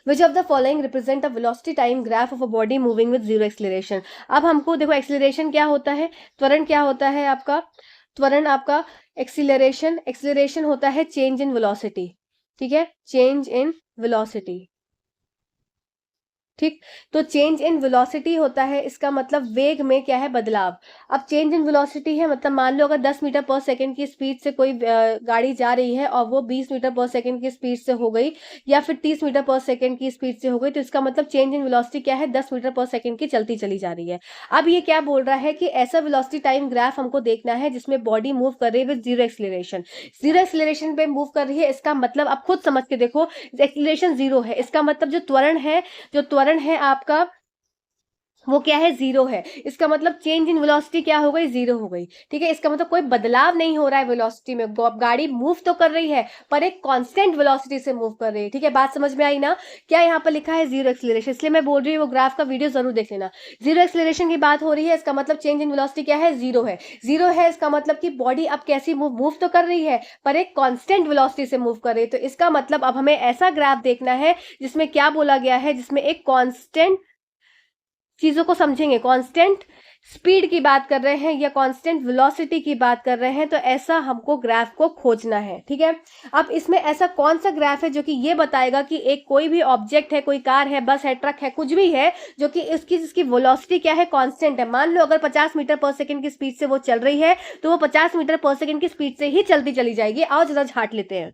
Which of the following represent a velocity time graph of a body moving with zero acceleration। अब हमको देखो एक्सीलरेशन क्या होता है, त्वरण क्या होता है आपका, त्वरण आपका एक्सीलरेशन, एक्सीलरेशन होता है चेंज इन वेलोसिटी। ठीक है, चेंज इन वेलोसिटी। ठीक, तो चेंज इन वेलोसिटी होता है, इसका मतलब वेग में क्या है, बदलाव। अब चेंज इन वेलोसिटी है मतलब मान लो अगर 10 मीटर पर सेकंड की स्पीड से कोई गाड़ी जा रही है और वो 20 मीटर पर सेकंड की स्पीड से हो गई, या फिर 30 मीटर पर सेकंड की स्पीड से हो गई, तो इसका मतलब चेंज इन वेलोसिटी क्या है, 10 मीटर पर सेकंड की चलती चली जा रही है। अब ये क्या बोल रहा है कि ऐसा वेलोसिटी टाइम ग्राफ हमको देखना है जिसमें बॉडी मूव कर रही है with zero acceleration. Zero acceleration पे मूव कर रही है, इसका मतलब आप खुद समझ के देखो, एक्सीलरेशन जीरो है, इसका मतलब जो त्वरण है, जो त्वरण है आपका वो क्या है, जीरो है। इसका मतलब चेंज इन वेलोसिटी क्या हो गई, जीरो हो गई। ठीक है, इसका मतलब कोई बदलाव नहीं हो रहा है वेलोसिटी में। गाड़ी मूव तो कर रही है पर एक कांस्टेंट वेलोसिटी से मूव कर रही है। ठीक है, बात समझ में आई ना। क्या यहाँ पर लिखा है, जीरो एक्सीलरेशन, इसलिए मैं बोल रही हूँ वो ग्राफ का वीडियो जरूर देख लेना। जीरो एक्सीलरेशन की बात हो रही है, इसका मतलब चेंज इन वेलोसिटी क्या है, जीरो है। जीरो है इसका मतलब कि बॉडी अब कैसी मूव तो कर रही है पर एक कॉन्स्टेंट वेलोसिटी से मूव कर रही है। तो इसका मतलब अब हमें ऐसा ग्राफ देखना है जिसमें क्या बोला गया है, जिसमें एक कॉन्स्टेंट चीजों को समझेंगे, कांस्टेंट स्पीड की बात कर रहे हैं या कांस्टेंट वेलोसिटी की बात कर रहे हैं, तो ऐसा हमको ग्राफ को खोजना है। ठीक है, अब इसमें ऐसा कौन सा ग्राफ है जो कि ये बताएगा कि एक कोई भी ऑब्जेक्ट है, कोई कार है, बस है, ट्रक है, कुछ भी है, जो कि इसकी वेलोसिटी क्या है, कांस्टेंट है। मान लो अगर 50 मीटर पर सेकंड की स्पीड से वो चल रही है, तो वो 50 मीटर पर सेकंड की स्पीड से ही चलती चली जाएगी। आओ जरा झाट लेते हैं।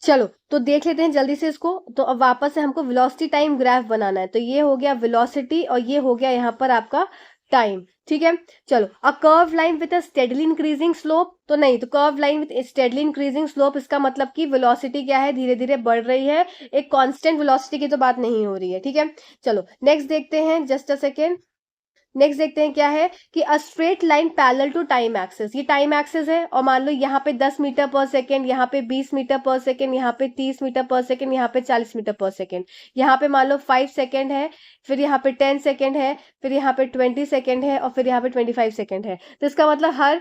चलो तो देख लेते हैं जल्दी से इसको। तो अब वापस से हमको वेलोसिटी टाइम ग्राफ बनाना है। तो ये हो गया वेलोसिटी और ये हो गया यहाँ पर आपका टाइम। ठीक है, चलो a curve line with a steadily increasing slope, तो नहीं, तो curve line with steadily increasing slope, इसका मतलब कि वेलोसिटी क्या है, धीरे धीरे बढ़ रही है, एक कांस्टेंट वेलोसिटी की तो बात नहीं हो रही है। ठीक है, चलो नेक्स्ट देखते हैं, जस्ट अ सेकेंड। नेक्स्ट देखते हैं क्या है कि a straight line parallel to time axis, ये टाइम एक्सिस है और मान लो यहाँ पे 10 मीटर पर सेकेंड, यहाँ पे 20 मीटर पर सेकेंड, यहाँ पे 30 मीटर पर सेकेंड, यहाँ पे 40 मीटर पर सेकेंड, यहाँ पे मान लो 5 सेकेंड है, फिर यहाँ पे 10 सेकेंड है, फिर यहाँ पे 20 सेकेंड है और फिर यहाँ पे 25 सेकेंड है। तो इसका मतलब हर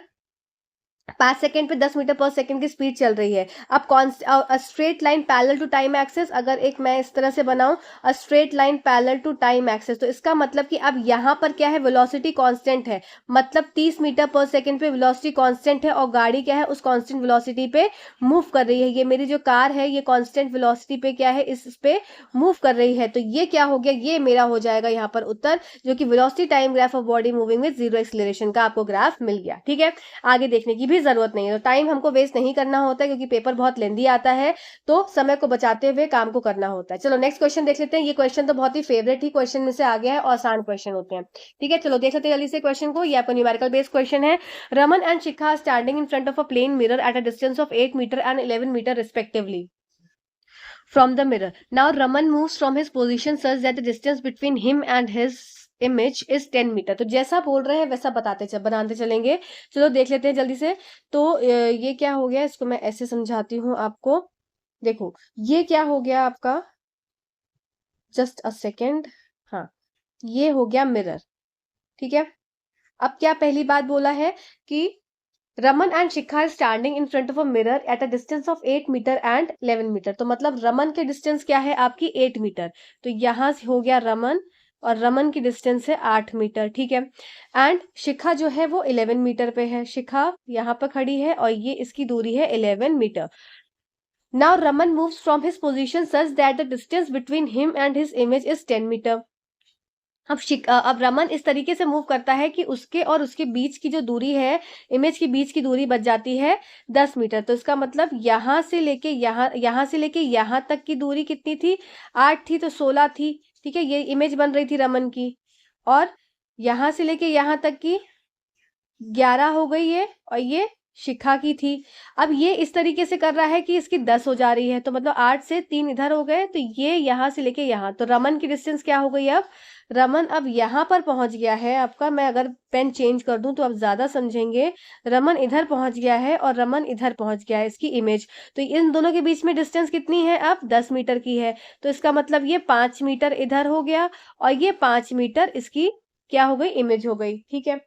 5 सेकेंड पे 10 मीटर पर सेकेंड की स्पीड चल रही है। अब straight line parallel to time axis, अगर एक मैं इस तरह से बनाऊं, a straight line parallel to time axis, तो इसका मतलब कि अब यहाँ पर क्या है, वेलोसिटी कांस्टेंट है, मतलब 30 मीटर पर सेकेंड पे वेलोसिटी कांस्टेंट है और गाड़ी क्या है, उस कांस्टेंट वेलोसिटी पे मूव कर रही है। ये मेरी जो कार है ये कांस्टेंट वेलोसिटी पे क्या है, इस पे मूव कर रही है। तो ये क्या हो गया, ये मेरा हो जाएगा यहाँ पर उत्तर, जो कि velocity time graph of body moving with zero acceleration का आपको ग्राफ मिल गया। ठीक है, आगे देखने की भी जरूरत नहीं है। तो टाइम हमको वेस्ट नहीं करना होता है क्योंकि पेपर बहुत लेंदी आता है, तो समय को बचाते हुए काम को करना होता है। चलो नेक्स्ट क्वेश्चन देख लेते हैं। ये क्वेश्चन तो बहुत ही फेवरेट ही क्वेश्चन में से आ गया है और आसान क्वेश्चन होते हैं। ठीक है, चलो देख लेते हैं जल्दी से क्वेश्चन को। ये आपको न्यूमेरिकल बेस्ड क्वेश्चन है। Raman and Shikha standing in front of a plane mirror at a distance of 8 metre and 11 metre respectively from the mirror. Now Raman moves from his position such that the distance between him and his image is 10 metre. तो जैसा बोल रहे हैं वैसा बनाते चलेंगे। चलो देख लेते हैं जल्दी से। तो ये क्या हो गया, इसको मैं ऐसे समझाती हूँ आपको। देखो ये क्या हो गया आपका, जस्ट अ सेकेंड, हाँ ये हो गया मिरर। ठीक है, अब क्या पहली बात बोला है कि Raman and Shikha are standing in front of a mirror at a distance of 8 metre and 11 metre. तो मतलब रमन के डिस्टेंस क्या है आपकी 8 मीटर। तो यहां से हो गया रमन, और रमन की डिस्टेंस है 8 मीटर, ठीक है। एंड शिखा जो है वो 11 मीटर पे है, शिखा यहाँ पर खड़ी है और ये इसकी दूरी है 11 metre. Now Raman moves from his position such that the distance between him and his image is 10 metre. अब रमन इस तरीके से मूव करता है कि उसके और उसके बीच की जो दूरी है, इमेज के बीच की दूरी बच जाती है 10 मीटर। तो इसका मतलब यहाँ से लेके यहाँ से लेके यहाँ तक की दूरी कितनी थी, 8 थी, तो 16 थी, ठीक है। ये इमेज बन रही थी रमन की, और यहाँ से लेके यहाँ तक की 11 हो गई है, और ये शिखा की थी। अब ये इस तरीके से कर रहा है कि इसकी 10 हो जा रही है, तो मतलब 8 से 3 इधर हो गए, तो ये यहाँ से लेके यहाँ, तो रमन की डिस्टेंस क्या हो गई अब, रमन अब यहाँ पर पहुंच गया है आपका। मैं अगर पेन चेंज कर दूं तो आप ज्यादा समझेंगे। रमन इधर पहुंच गया है और रमन इधर पहुंच गया है, इसकी इमेज। तो इन दोनों के बीच में डिस्टेंस कितनी है, अब 10 मीटर की है। तो इसका मतलब ये 5 मीटर इधर हो गया, और ये 5 मीटर इसकी क्या हो गई, इमेज हो गई, ठीक है।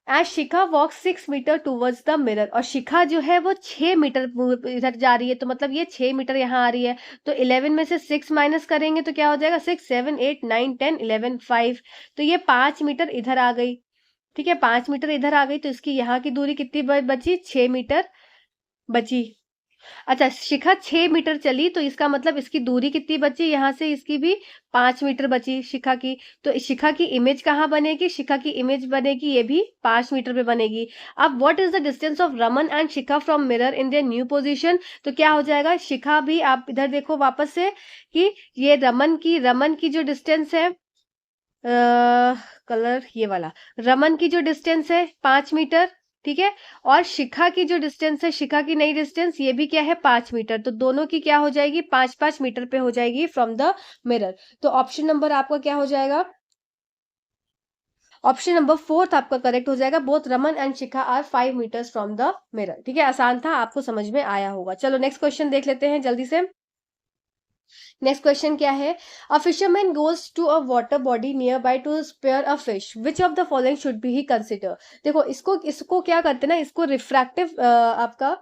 As Shikha walk 6 metre towards the mirror, और शिखा जो है वो 6 मीटर इधर जा रही है, तो मतलब ये 6 मीटर यहाँ आ रही है। तो 11 में से 6 माइनस करेंगे तो क्या हो जाएगा, 6 7 8 9 10 11 5, तो ये 5 मीटर इधर आ गई, ठीक है। 5 मीटर इधर आ गई, तो इसकी यहाँ की दूरी कितनी बची, 6 मीटर बची। अच्छा, शिखा 6 मीटर चली, तो इसका मतलब इसकी दूरी कितनी बची, यहाँ से इसकी भी 5 मीटर बची शिखा की। तो शिखा की इमेज कहाँ बनेगी, शिखा की इमेज बनेगी ये भी 5 मीटर पे बनेगी। अब what is the distance of Raman and Shikha from mirror in their new position, तो क्या हो जाएगा, शिखा भी, आप इधर देखो वापस से कि ये रमन की जो डिस्टेंस है, कलर ये वाला, रमन की जो डिस्टेंस है 5 मीटर, ठीक है। और शिखा की जो डिस्टेंस है, शिखा की नई डिस्टेंस ये भी क्या है, 5 मीटर। तो दोनों की क्या हो जाएगी, 5-5 मीटर पे हो जाएगी फ्रॉम द मिरर। तो ऑप्शन नंबर आपका क्या हो जाएगा, ऑप्शन नंबर 4 आपका करेक्ट हो जाएगा। Both Raman and Shikha are 5 metres from the mirror, ठीक है। आसान था, आपको समझ में आया होगा। चलो नेक्स्ट क्वेश्चन देख लेते हैं जल्दी से। नेक्स्ट क्वेश्चन क्या है, a fisherman goes to a water body nearby to spare a fish, which of the following should be he consider. देखो इसको क्या करते हैं ना, इसको रिफ्रैक्टिव आपका,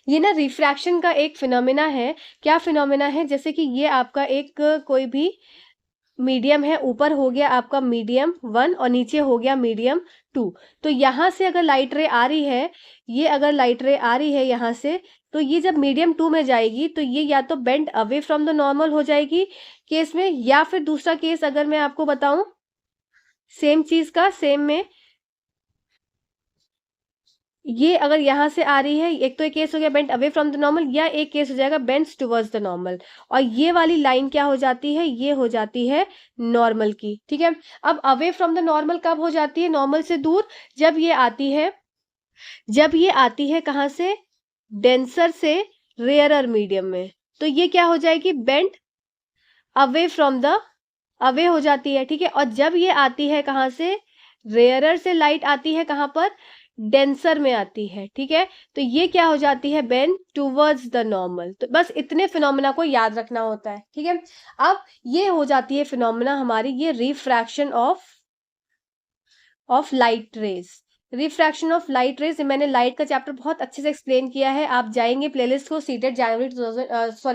ये ना रिफ्रैक्शन का एक फिनोमिना है। क्या फिनोमिना है, जैसे कि ये आपका एक कोई भी मीडियम है, ऊपर हो गया आपका मीडियम 1 और नीचे हो गया मीडियम 2। तो यहाँ से अगर लाइट रे आ रही है, ये अगर लाइट रे आ रही है यहाँ से, तो ये जब मीडियम 2 में जाएगी तो ये या तो bend away from the normal हो जाएगी केस में, या फिर दूसरा केस अगर मैं आपको बताऊं सेम चीज का, सेम में ये अगर यहाँ से आ रही है, एक तो एक केस हो गया bent away from the normal, या एक केस हो जाएगा बेंट्स टुवर्ड्स द नॉर्मल, और ये वाली लाइन क्या हो जाती है, ये हो जाती है नॉर्मल की, ठीक है। अब अवे फ्रॉम द नॉर्मल कब हो जाती है, नॉर्मल से दूर, जब ये आती है कहाँ से, डेंसर से रेयरर मीडियम में, तो ये क्या हो जाएगी, bent away from the, away हो जाती है, ठीक है। और जब ये आती है कहाँ से, रेयरर से लाइट आती है कहाँ पर, डेंसर में आती है, ठीक है। तो ये क्या हो जाती है, बेंड टूवर्ड्स द नॉर्मल। तो बस इतने फिनोमेना को याद रखना होता है, ठीक है। अब ये हो जाती है फिनोमेना हमारी, ये refraction of light rays, refraction of light rays. मैंने लाइट का चैप्टर बहुत अच्छे से एक्सप्लेन किया है, आप जाएंगे प्लेलिस्ट को सीटेड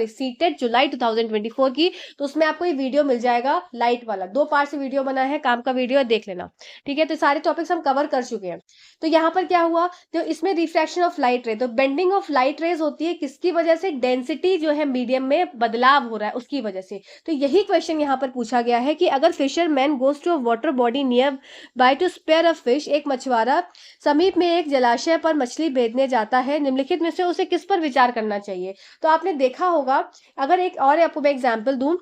सीटेड जुलाई 2024 की, तो उसमें आपको ये वीडियो मिल जाएगा, लाइट वाला 2 पार्ट से वीडियो बना है, काम का वीडियो है, देख लेना, ठीक है। तो सारे टॉपिक्स हम कवर कर चुके हैं। तो यहाँ पर क्या हुआ, तो इसमें रिफ्रैक्शन ऑफ लाइट रे, तो बेंडिंग ऑफ लाइट रेज होती है किसकी वजह से, डेंसिटी जो है मीडियम में बदलाव हो रहा है उसकी वजह से। तो यही क्वेश्चन यहाँ पर पूछा गया है कि अगर fisherman goes to a water body nearby to spare a fish, एक मछुआरा समीप में एक जलाशय पर मछली भेजने जाता है, निम्नलिखित में से उसे किस पर विचार करना चाहिए। तो आपने देखा होगा, अगर एक और आपको मैं एग्जांपल दूं,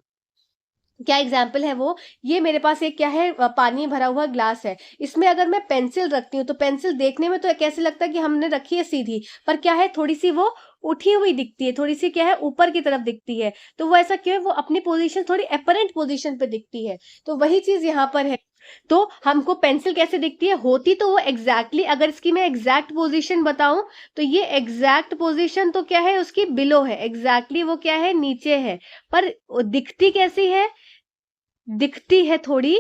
क्या एग्जाम्पल है वो, ये मेरे पास एक क्या है, पानी भरा हुआ ग्लास है, इसमें अगर मैं पेंसिल रखती हूँ तो पेंसिल देखने में तो कैसे लगता है कि हमने रखी है सीधी, पर क्या है, थोड़ी सी वो उठी हुई दिखती है, थोड़ी सी क्या है, ऊपर की तरफ दिखती है। तो वो ऐसा क्यों है, वो अपनी पोजीशन थोड़ी अपरेंट पोजीशन पे दिखती है। तो वही चीज यहाँ पर है। तो हमको पेंसिल कैसे दिखती है, होती तो वो एग्जैक्टली, अगर इसकी मैं एग्जैक्ट पोजीशन बताऊं तो ये एग्जैक्ट पोजीशन तो क्या है उसकी, बिलो है, एग्जैक्टली वो क्या है, नीचे है, पर दिखती कैसी है, दिखती है थोड़ी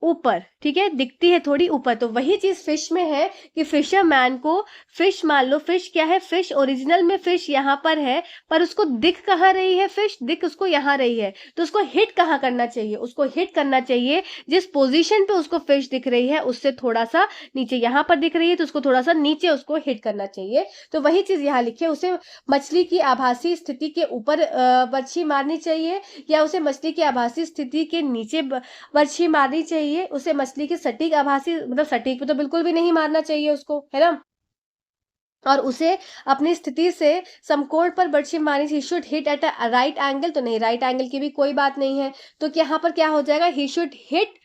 ऊपर, ठीक है, दिखती है थोड़ी ऊपर। तो वही चीज फिश में है कि फिशरमैन को फिश, मान लो फिश क्या है, फिश ओरिजिनल में फिश यहाँ पर है, पर उसको दिख कहाँ रही है, फिश दिख उसको यहाँ रही है, तो उसको हिट कहाँ करना चाहिए, उसको हिट करना चाहिए जिस पोजीशन पे उसको फिश दिख रही है उससे थोड़ा सा नीचे। यहाँ पर दिख रही है तो उसको थोड़ा सा नीचे उसको हिट करना चाहिए। तो वही चीज यहाँ लिखी है, उसे मछली की आभासी स्थिति के ऊपर बर्छी मारनी चाहिए, या उसे मछली की आभासी स्थिति के नीचे बर्छी मारनी चाहिए। उसे मछली की सटीक आभासी, मतलब सटीक पे तो बिल्कुल भी नहीं मारना चाहिए उसको, है ना। और उसे अपनी स्थिति से समकोण पर बर्छी मारनी, he should hit at a right angle, तो नहीं, राइट एंगल की भी कोई बात नहीं है। तो यहाँ पर क्या हो जाएगा, he should hit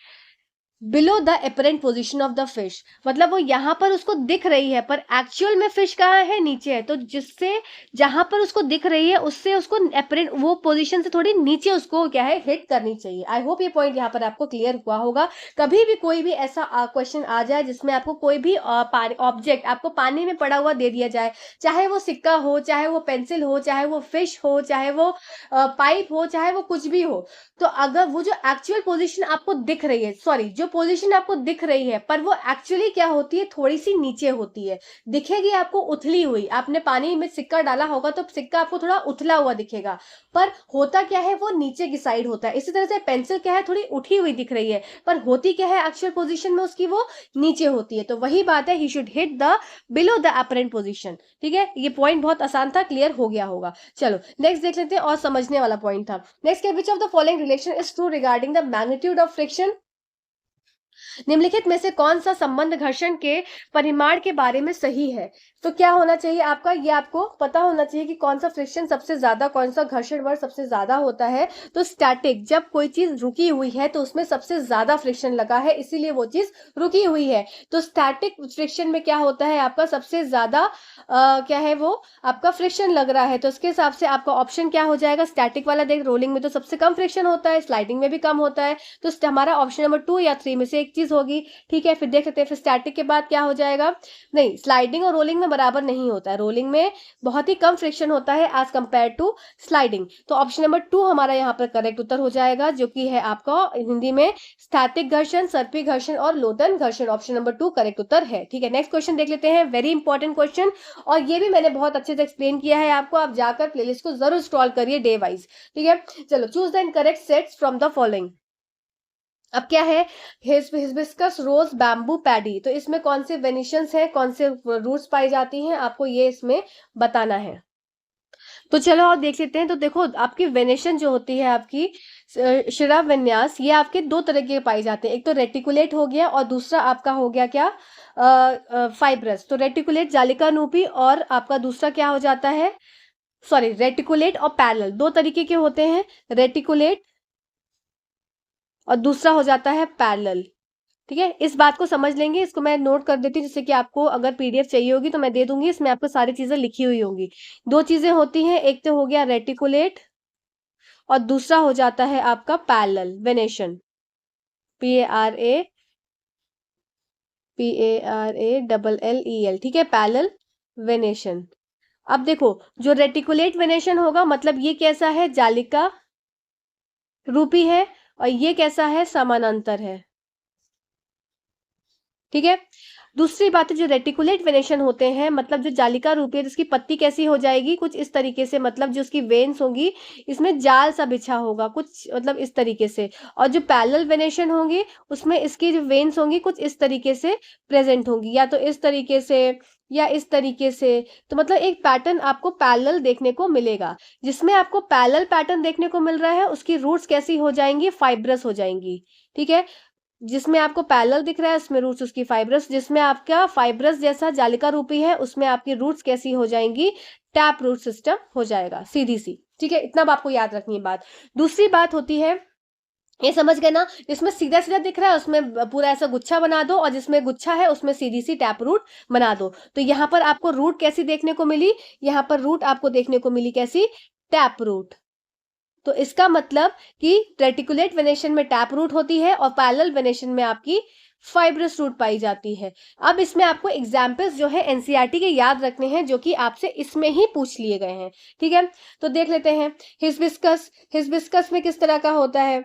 below the apparent position of the fish, मतलब वो यहाँ पर उसको दिख रही है पर एक्चुअल में फिश कहाँ है, नीचे है। तो जिससे जहां पर उसको दिख रही है उससे उसको अपरेंट वो पोजीशन से थोड़ी नीचे उसको क्या है, हिट करनी चाहिए। आई होप ये पॉइंट यहाँ पर आपको क्लियर हुआ होगा। कभी भी कोई भी ऐसा क्वेश्चन आ जाए जिसमें आपको कोई भी ऑब्जेक्ट आपको पानी में पड़ा हुआ दे दिया जाए, चाहे वो सिक्का हो, चाहे वो पेंसिल हो, चाहे वो फिश हो, चाहे वो पाइप हो, चाहे वो कुछ भी हो, तो अगर वो जो एक्चुअल पोजीशन आपको दिख रही है, सॉरी जो पोजीशन आपको दिख रही है, पर वो एक्चुअली क्या होती है, थोड़ी सी नीचे होती है, दिखेगी आपको उथली हुई। आपने पानी में सिक्का डाला होगा तो सिक्का आपको थोड़ा उथला हुआ दिखेगा, पर होता क्या है, वो नीचे की साइड होता है। इसी तरह से पेंसिल क्या है, थोड़ी उठी हुई दिख रही है, पर होती क्या है एक्चुअल पोजीशन में उसकी, वो नीचे होती है। तो वही बात है, he should hit the below the apparent position. ठीक है, ये पॉइंट बहुत आसान था, क्लियर हो गया होगा। चलो नेक्स्ट देख लेते हैं, और समझने वाला पॉइंट था। Next, which of the following relation is true regarding the magnitude of friction. निम्नलिखित में से कौन सा संबंध घर्षण के परिमाण के बारे में सही है। तो क्या होना चाहिए आपका, ये आपको पता होना चाहिए कि कौन सा फ्रिक्शन सबसे ज्यादा, कौन सा घर्षण बल सबसे ज्यादा होता है। तो स्टैटिक, जब कोई चीज रुकी हुई है तो उसमें सबसे ज्यादा फ्रिक्शन लगा है, इसीलिए वो चीज रुकी हुई है। तो स्टैटिक फ्रिक्शन में क्या होता है, आपका सबसे ज्यादा क्या है, वो आपका फ्रिक्शन लग रहा है। तो उसके हिसाब से आपका ऑप्शन क्या हो जाएगा, स्टैटिक वाला। देख, रोलिंग में तो सबसे कम फ्रिक्शन होता है, स्लाइडिंग में भी कम होता है, तो हमारा ऑप्शन नंबर 2 या 3 में से एक चीज होगी। ठीक है, फिर देख सकते हैं, फिर स्टैटिक के बाद क्या हो जाएगा, नहीं, स्लाइडिंग और रोलिंग में बराबर नहीं होता है, रोलिंग में बहुत ही कम फ्रिक्शन होता है एज कंपेयर टू स्लाइडिंग। तो ऑप्शन नंबर 2 हमारा यहाँ पर करेक्ट उत्तर हो जाएगा, जो कि है आपका हिंदी में स्टैटिक घर्षण, सर्पी घर्षण और लोदन घर्षण। ऑप्शन नंबर 2 करेक्ट उत्तर है। ठीक है, नेक्स्ट क्वेश्चन देख लेते हैं, वेरी इंपॉर्टेंट क्वेश्चन, और ये भी मैंने बहुत अच्छे से एक्सप्लेन किया है आपको। आप जाकर प्लेलिस्ट को जरूर स्क्रॉल करिए डे वाइज। ठीक है, चलो, choose the incorrect sets from the following. अब क्या है, हिबिस्कस, रोज, बैम्बू, पैडी, तो इसमें कौन से वेनिशंस हैं, कौन से रूट्स पाई जाती हैं, आपको ये इसमें बताना है। तो चलो और देख लेते हैं। तो देखो, आपकी वेनेशन जो होती है, आपकी शिरा विन्यास, ये आपके दो तरह के पाए जाते हैं, एक तो रेटिकुलेट हो गया और दूसरा आपका हो गया क्या, फाइब्रस। तो रेटिकुलेट जालिकानुपी, और आपका दूसरा क्या हो जाता है, सॉरी, रेटिकुलेट और पैरेलल, दो तरीके के होते हैं, रेटिकुलेट और दूसरा हो जाता है पैरेलल। ठीक है, इस बात को समझ लेंगे, इसको मैं नोट कर देती हूँ, जिससे कि आपको अगर पीडीएफ चाहिए होगी तो मैं दे दूंगी, इसमें आपको सारी चीजें लिखी हुई होंगी। दो चीजें होती हैं, एक तो हो गया रेटिकुलेट और दूसरा हो जाता है आपका पैरेलल वेनेशन, PARALLEL। ठीक है, पैरेलल वेनेशन। अब देखो, जो रेटिकुलेट वेनेशन होगा, मतलब ये कैसा है, जालिका रूपी है, और ये कैसा है, समानांतर है। ठीक है, दूसरी बात है, जो रेटिकुलेट वेनेशन होते हैं, मतलब जो जालिका रूपी है, जिसकी पत्ती कैसी हो जाएगी, कुछ इस तरीके से, मतलब जो उसकी वेन्स होंगी, इसमें जाल सा बिछा होगा कुछ, मतलब इस तरीके से। और जो पैरेलल वेनेशन होंगी, उसमें इसकी जो वेन्स होंगी कुछ इस तरीके से प्रेजेंट होंगी, या तो इस तरीके से या इस तरीके से। तो मतलब एक पैटर्न आपको पैरेलल देखने को मिलेगा। जिसमें आपको पैरेलल पैटर्न देखने को मिल रहा है, उसकी रूट्स कैसी हो जाएंगी, फाइब्रस हो जाएंगी। ठीक है, जिसमें आपको पैरेलल दिख रहा है उसमें रूट्स उसकी फाइब्रस, जिसमें आपका फाइब्रस जैसा जालिका रूपी है उसमें आपकी रूट्स कैसी हो जाएंगी, टैप रूट सिस्टम हो जाएगा, सीधी सी। ठीक है, इतना आपको याद रखनी है बात। दूसरी बात होती है, ये समझ गए ना, जिसमें सीधा सीधा दिख रहा है उसमें पूरा ऐसा गुच्छा बना दो, और जिसमें गुच्छा है उसमें सीधी सी टैप रूट बना दो। तो यहाँ पर आपको रूट कैसी देखने को मिली, यहाँ पर रूट आपको देखने को मिली कैसी, टैप रूट। तो इसका मतलब कि रेटिकुलेट वेनेशन में टैप रूट होती है और पैरेलल वेनेशन में आपकी फाइब्रस रूट पाई जाती है। अब इसमें आपको एग्जाम्पल्स जो है एनसीईआरटी के याद रखने हैं, जो कि आपसे इसमें ही पूछ लिए गए हैं। ठीक है, तो देख लेते हैं, हिबिस्कस, हिबिस्कस में किस तरह का होता है,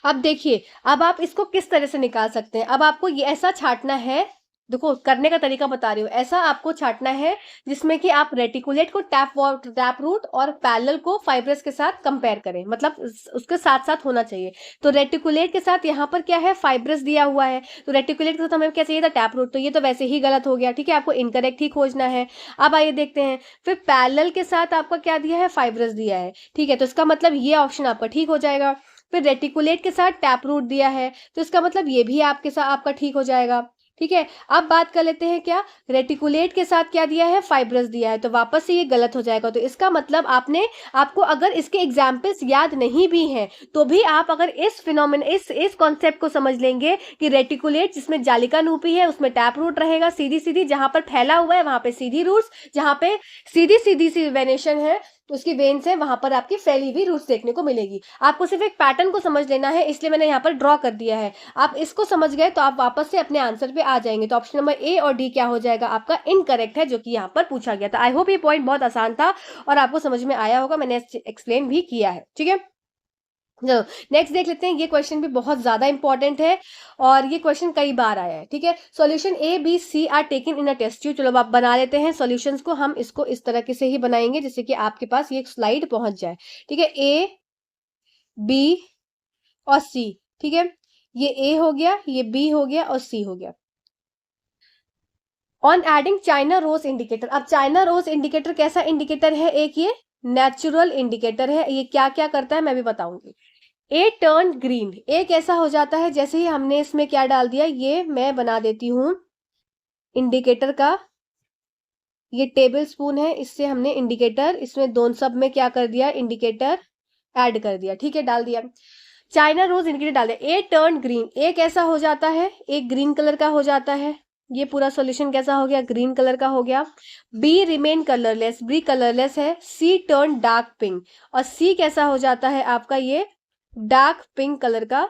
अब देखिए, अब आप इसको किस तरह से निकाल सकते हैं। अब आपको ये ऐसा छांटना है, देखो करने का तरीका बता रही हूँ, ऐसा आपको छांटना है जिसमें कि आप रेटिकुलेट को टैप रूट और पैरेलल को फाइब्रस के साथ कंपेयर करें, मतलब उसके साथ साथ होना चाहिए। तो रेटिकुलेट के साथ यहाँ पर क्या है, फाइब्रस दिया हुआ है, तो रेटिकुलेट के साथ हमें क्या चाहिए था, टैप रूट, तो ये तो वैसे ही गलत हो गया, ठीक है, आपको इनकरेक्ट ही खोजना है। अब आइए देखते हैं, फिर पैरेलल के साथ आपका क्या दिया है, फाइब्रस दिया है, ठीक है, तो इसका मतलब ये ऑप्शन आपका ठीक हो जाएगा। फिर रेटिकुलेट के साथ टैप रूट दिया है, तो इसका मतलब ये भी आपके साथ आपका ठीक हो जाएगा, ठीक है। अब बात कर लेते हैं, क्या रेटिकुलेट के साथ क्या दिया है, फाइब्रस दिया है, तो वापस से ये गलत हो जाएगा। तो इसका मतलब आपको अगर इसके एग्जाम्पल्स याद नहीं भी हैं, तो भी आप अगर इस फिनोमेना इस कॉन्सेप्ट को समझ लेंगे कि रेटिकुलेट जिसमें जालिका नूपी है उसमें टैप रूट रहेगा, सीधी सीधी, जहां पर फैला हुआ है वहां पे सीधी रूट्स, जहां पे सीधी सीधी सी वेनेशन है उसकी वेन्स है, वहां पर आपकी फैली हुई रूट्स देखने को मिलेगी। आपको सिर्फ एक पैटर्न को समझ लेना है, इसलिए मैंने यहाँ पर ड्रॉ कर दिया है। आप इसको समझ गए तो आप वापस से अपने आंसर पे आ जाएंगे। तो ऑप्शन नंबर ए और डी क्या हो जाएगा, आपका इनकरेक्ट है, जो कि यहाँ पर पूछा गया था। आई होप ये पॉइंट बहुत आसान था और आपको समझ में आया होगा, मैंने एक्सप्लेन भी किया है, ठीक है। चलो नेक्स्ट देख लेते हैं, ये क्वेश्चन भी बहुत ज्यादा इंपॉर्टेंट है और ये क्वेश्चन कई बार आया है, ठीक है। Solution A B C are taken in a test tube. चलो अब आप बना लेते हैं सॉल्यूशंस को, हम इसको इस तरह के से ही बनाएंगे जिससे कि आपके पास ये स्लाइड पहुंच जाए, ठीक है। ए बी और सी, ठीक है, ये ए हो गया, ये बी हो गया और सी हो गया। On adding China rose indicator. अब चाइना रोज इंडिकेटर कैसा इंडिकेटर है, एक ये नेचुरल इंडिकेटर है, ये क्या क्या करता है मैं भी बताऊंगी। ए टर्न ग्रीन, ए कैसा हो जाता है, जैसे ही हमने इसमें क्या डाल दिया, ये मैं बना देती हूं इंडिकेटर का, ये टेबल स्पून है, इससे हमने इंडिकेटर इसमें दोनों सब में क्या कर दिया, इंडिकेटर ऐड कर दिया, ठीक है, डाल दिया। चाइना रोज इंडिकेटर डाल दिया। ए टर्न ग्रीन, ए कैसा हो जाता है, एक ग्रीन कलर का हो जाता है, ये पूरा सॉल्यूशन कैसा हो गया, ग्रीन कलर का हो गया। B remain colourless, B colourless है। सी टर्न डार्क पिंक, और सी कैसा हो जाता है आपका, ये डार्क पिंक कलर का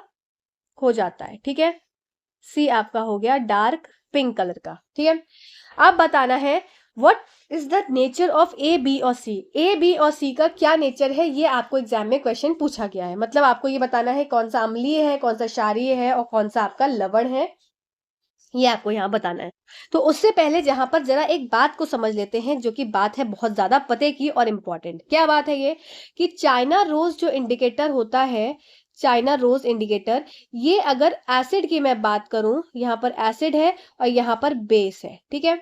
हो जाता है, ठीक है। सी आपका हो गया डार्क पिंक कलर का, ठीक है। अब बताना है what is the nature of A B और सी। ए बी और सी का क्या नेचर है, ये आपको एग्जाम में क्वेश्चन पूछा गया है, मतलब आपको ये बताना है कौन सा अम्लीय है, कौन सा क्षारीय है और कौन सा आपका लवण है, ये आपको यहाँ बताना है। तो उससे पहले जहां पर जरा एक बात को समझ लेते हैं, जो कि बात है बहुत ज्यादा पते की और इंपॉर्टेंट। क्या बात है ये, कि चाइना रोज जो इंडिकेटर होता है, चाइना रोज इंडिकेटर, ये अगर एसिड की मैं बात करूं, यहाँ पर एसिड है और यहाँ पर बेस है, ठीक है।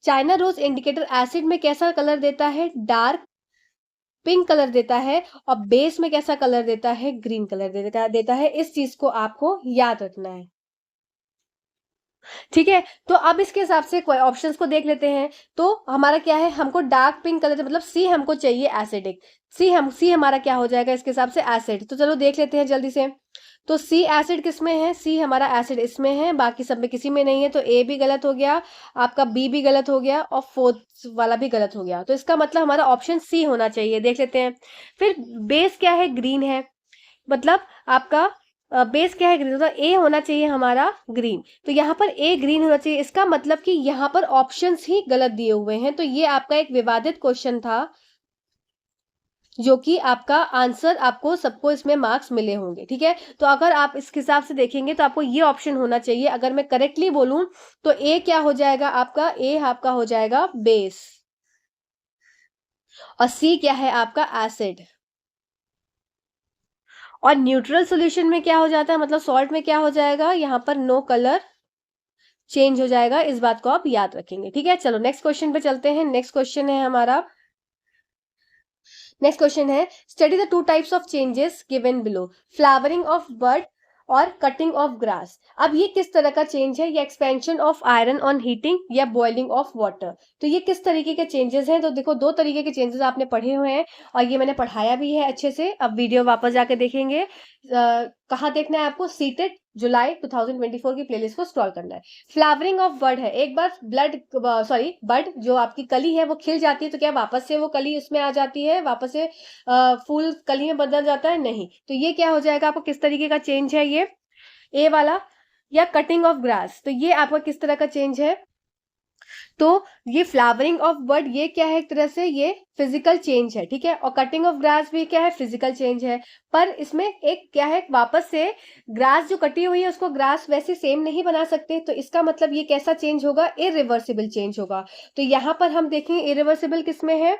चाइना रोज इंडिकेटर एसिड में कैसा कलर देता है, डार्क पिंक कलर देता है, और बेस में कैसा कलर देता है, ग्रीन कलर देता है। इस चीज को आपको याद रखना है, ठीक है। तो अब इसके हिसाब से ऑप्शंस को देख लेते हैं। तो हमारा क्या है, हमको डार्क पिंक कलर, मतलब सी हमको चाहिए एसिडिक, सी हमारा क्या हो जाएगा इसके हिसाब से, एसिड। तो चलो देख लेते हैं जल्दी से। तो सी एसिड किस में है, सी हमारा एसिड इसमें है, बाकी सब में किसी में नहीं है, तो ए भी गलत हो गया, आपका बी भी गलत हो गया और फोर्थ वाला भी गलत हो गया। तो इसका मतलब हमारा ऑप्शन सी होना चाहिए, देख लेते हैं। फिर बेस क्या है, ग्रीन है, मतलब आपका बेस क्या है, ग्रीन, तो ए होना चाहिए हमारा ग्रीन। तो यहाँ पर ए ग्रीन होना चाहिए, इसका मतलब कि यहाँ पर ऑप्शंस ही गलत दिए हुए हैं। तो ये आपका एक विवादित क्वेश्चन था, जो कि आपका आंसर आपको सबको इसमें मार्क्स मिले होंगे, ठीक है। तो अगर आप इस हिसाब से देखेंगे तो आपको ये ऑप्शन होना चाहिए। अगर मैं करेक्टली बोलूं तो ए क्या हो जाएगा आपका, ए आपका हो जाएगा बेस, और सी क्या है आपका एसिड। और न्यूट्रल सॉल्यूशन में क्या हो जाता है, मतलब सॉल्ट में क्या हो जाएगा, यहाँ पर नो कलर चेंज हो जाएगा। इस बात को आप याद रखेंगे, ठीक है। चलो नेक्स्ट क्वेश्चन पे चलते हैं। नेक्स्ट क्वेश्चन है हमारा, नेक्स्ट क्वेश्चन है study the two types of changes given below, flowering of bird और कटिंग ऑफ ग्रास। अब ये किस तरह का चेंज है, ये expansion of iron on heating या बॉइलिंग ऑफ वाटर। तो ये किस तरीके के चेंजेस हैं, तो देखो दो तरीके के चेंजेस आपने पढ़े हुए हैं और ये मैंने पढ़ाया भी है अच्छे से। अब वीडियो वापस जाके देखेंगे, कहाँ देखना है आपको, सीटेड जुलाई 2024 की प्लेलिस्ट को स्क्रॉल करना है। फ्लावरिंग ऑफ बर्ड है, एक बार बर्ड जो आपकी कली है वो खिल जाती है, तो क्या वापस से वो कली उसमें आ जाती है, वापस से फूल कली में बदल जाता है, नहीं। तो ये क्या हो जाएगा आपको, किस तरीके का चेंज है ये, ए वाला। या कटिंग ऑफ ग्रास, तो ये आपका किस तरह का चेंज है, तो ये फ्लावरिंग ऑफ बर्ड ये क्या है, एक तरह से ये फिजिकल चेंज है, ठीक है। और कटिंग ऑफ ग्रास भी क्या है, फिजिकल चेंज है। पर इसमें एक क्या है, वापस से ग्रास जो कटी हुई है उसको ग्रास वैसे सेम नहीं बना सकते, तो इसका मतलब ये कैसा चेंज होगा, इरिवर्सिबल चेंज होगा। तो यहाँ पर हम देखेंगे इरिवर्सिबल किसमें है,